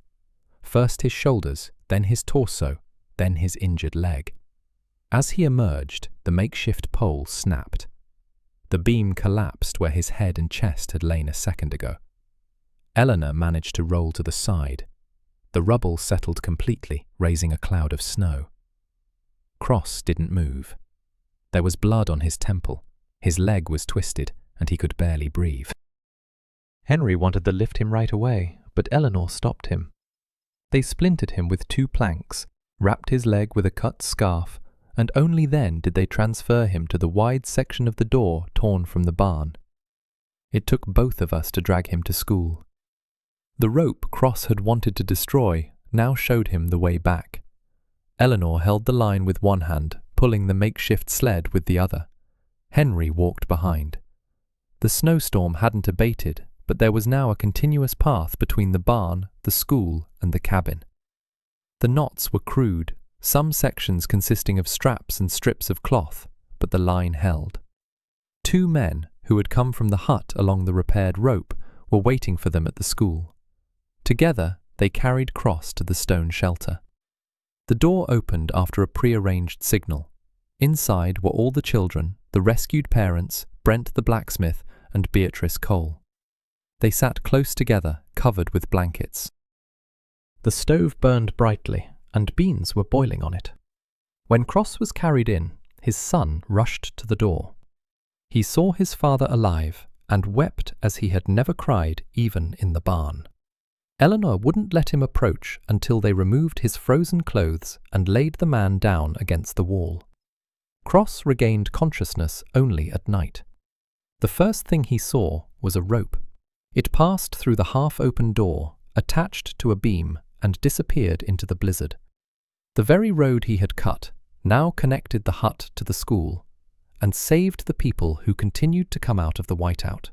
B: First his shoulders, then his torso, then his injured leg. As he emerged, the makeshift pole snapped. The beam collapsed where his head and chest had lain a second ago. Eleanor managed to roll to the side. The rubble settled completely, raising a cloud of snow. Cross didn't move. There was blood on his temple, his leg was twisted, and he could barely breathe. Henry wanted to lift him right away, but Eleanor stopped him. They splintered him with 2 planks, wrapped his leg with a cut scarf, and only then did they transfer him to the wide section of the door torn from the barn. It took both of us to drag him to school. The rope Cross had wanted to destroy now showed him the way back. Eleanor held the line with one hand, pulling the makeshift sled with the other. Henry walked behind. The snowstorm hadn't abated, but there was now a continuous path between the barn, the school, and the cabin. The knots were crude, some sections consisting of straps and strips of cloth, but the line held. 2 men, who had come from the hut along the repaired rope, were waiting for them at the school. Together, they carried Cross to the stone shelter. The door opened after a prearranged signal. Inside were all the children, the rescued parents, Brent the blacksmith, and Beatrice Cole. They sat close together, covered with blankets. The stove burned brightly, and beans were boiling on it. When Cross was carried in, his son rushed to the door. He saw his father alive, and wept as he had never cried even in the barn. Eleanor wouldn't let him approach until they removed his frozen clothes and laid the man down against the wall. Cross regained consciousness only at night. The first thing he saw was a rope. It passed through the half-open door, attached to a beam, and disappeared into the blizzard. The very road he had cut now connected the hut to the school, and saved the people who continued to come out of the whiteout.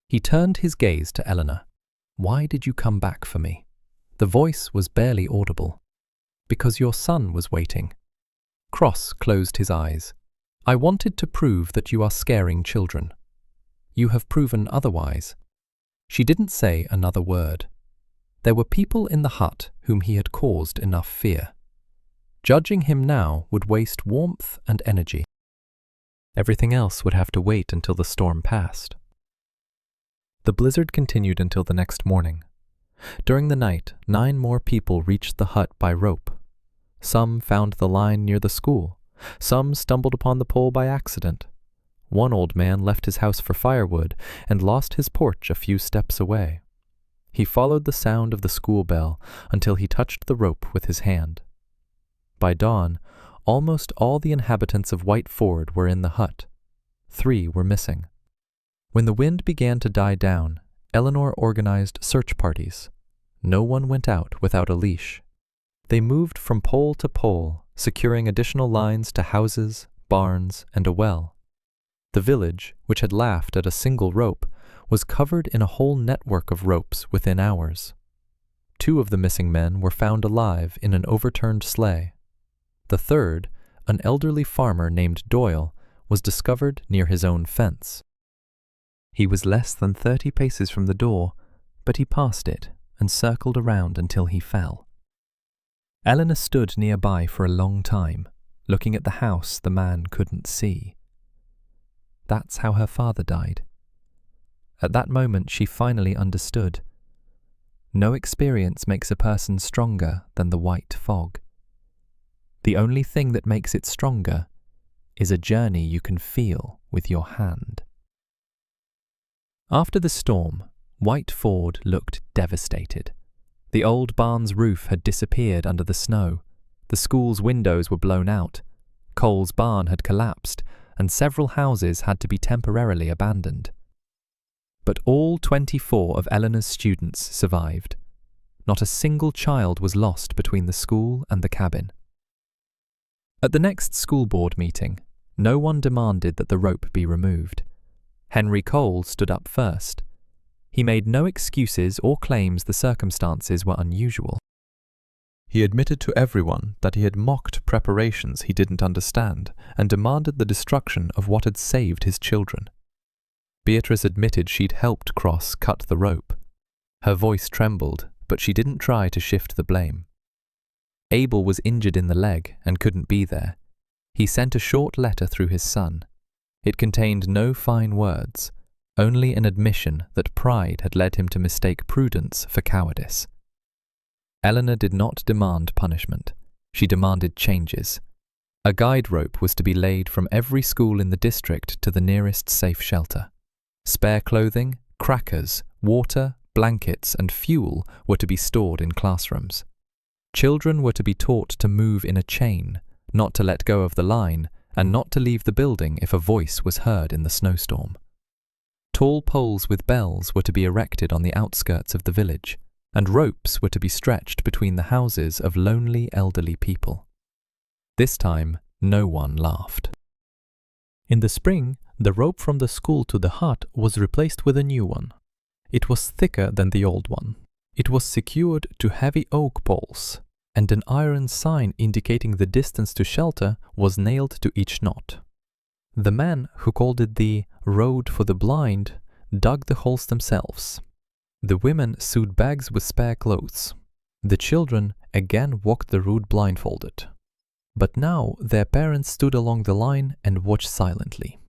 B: He turned his gaze to Eleanor. "Why did you come back for me?" The voice was barely audible. "Because your son was waiting." Cross closed his eyes. "I wanted to prove that you are scaring children. You have proven otherwise." She didn't say another word. There were people in the hut whom he had caused enough fear. Judging him now would waste warmth and energy. Everything else would have to wait until the storm passed. The blizzard continued until the next morning. During the night, 9 more people reached the hut by rope. Some found the line near the school. Some stumbled upon the pole by accident. One old man left his house for firewood and lost his porch a few steps away. He followed the sound of the school bell until he touched the rope with his hand. By dawn, almost all the inhabitants of White Ford were in the hut. 3 were missing. When the wind began to die down, Eleanor organized search parties. No one went out without a leash. They moved from pole to pole, securing additional lines to houses, barns, and a well. The village, which had laughed at a single rope, was covered in a whole network of ropes within hours. 2 of the missing men were found alive in an overturned sleigh. The third, an elderly farmer named Doyle, was discovered near his own fence. He was less than 30 paces from the door, but he passed it and circled around until he fell. Eleanor stood nearby for a long time, looking at the house the man couldn't see. That's how her father died. At that moment she finally understood. No experience makes a person stronger than the white fog. The only thing that makes it stronger is a journey you can feel with your hand. After the storm, White Ford looked devastated. The old barn's roof had disappeared under the snow. The school's windows were blown out. Cole's barn had collapsed, and several houses had to be temporarily abandoned. But all 24 of Eleanor's students survived. Not a single child was lost between the school and the cabin. At the next school board meeting, no one demanded that the rope be removed. Henry Cole stood up first. He made no excuses or claims the circumstances were unusual. He admitted to everyone that he had mocked preparations he didn't understand and demanded the destruction of what had saved his children. Beatrice admitted she'd helped Cross cut the rope. Her voice trembled, but she didn't try to shift the blame. Abel was injured in the leg and couldn't be there. He sent a short letter through his son. It contained no fine words, only an admission that pride had led him to mistake prudence for cowardice. Eleanor did not demand punishment. She demanded changes. A guide rope was to be laid from every school in the district to the nearest safe shelter. Spare clothing, crackers, water, blankets, and fuel were to be stored in classrooms. Children were to be taught to move in a chain, not to let go of the line, and not to leave the building if a voice was heard in the snowstorm. Tall poles with bells were to be erected on the outskirts of the village, and ropes were to be stretched between the houses of lonely elderly people. This time, no one laughed. In the spring, the rope from the school to the hut was replaced with a new one. It was thicker than the old one. It was secured to heavy oak poles, and an iron sign indicating the distance to shelter was nailed to each knot. The men who called it the road for the blind dug the holes themselves. The women sewed bags with spare clothes. The children again walked the route blindfolded. But now their parents stood along the line and watched silently.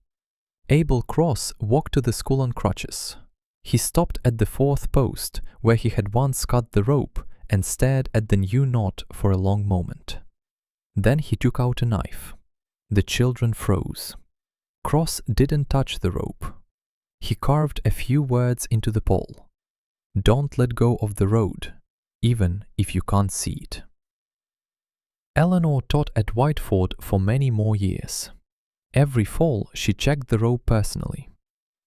B: Abel Cross walked to the school on crutches. He stopped at the 4th post where he had once cut the rope and stared at the new knot for a long moment. Then he took out a knife. The children froze. Cross didn't touch the rope. He carved a few words into the pole.
A: Don't let go of the road, even if you can't see it. Eleanor taught at Whiteford for many more years. Every fall she checked the rope personally.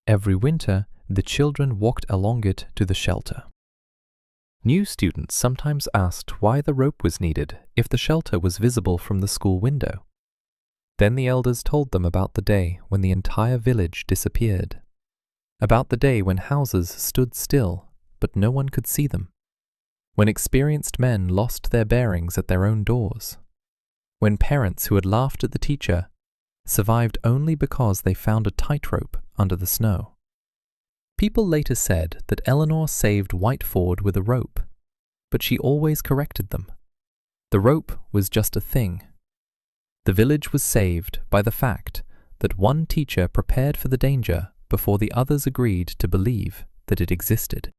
A: Every winter the children walked along it to the shelter. New students sometimes asked why the rope was needed if the shelter was visible from the school window. Then the elders told them about the day when the entire village disappeared, about the day when houses stood still but no one could see them, when experienced men lost their bearings at their own doors, when parents who had laughed at the teacher survived only because they found a tightrope under the snow. People later said that Eleanor saved Whiteford with a rope, but she always corrected them. The rope was just a thing. The village was saved by the fact that one teacher prepared for the danger before the others agreed to believe that it existed.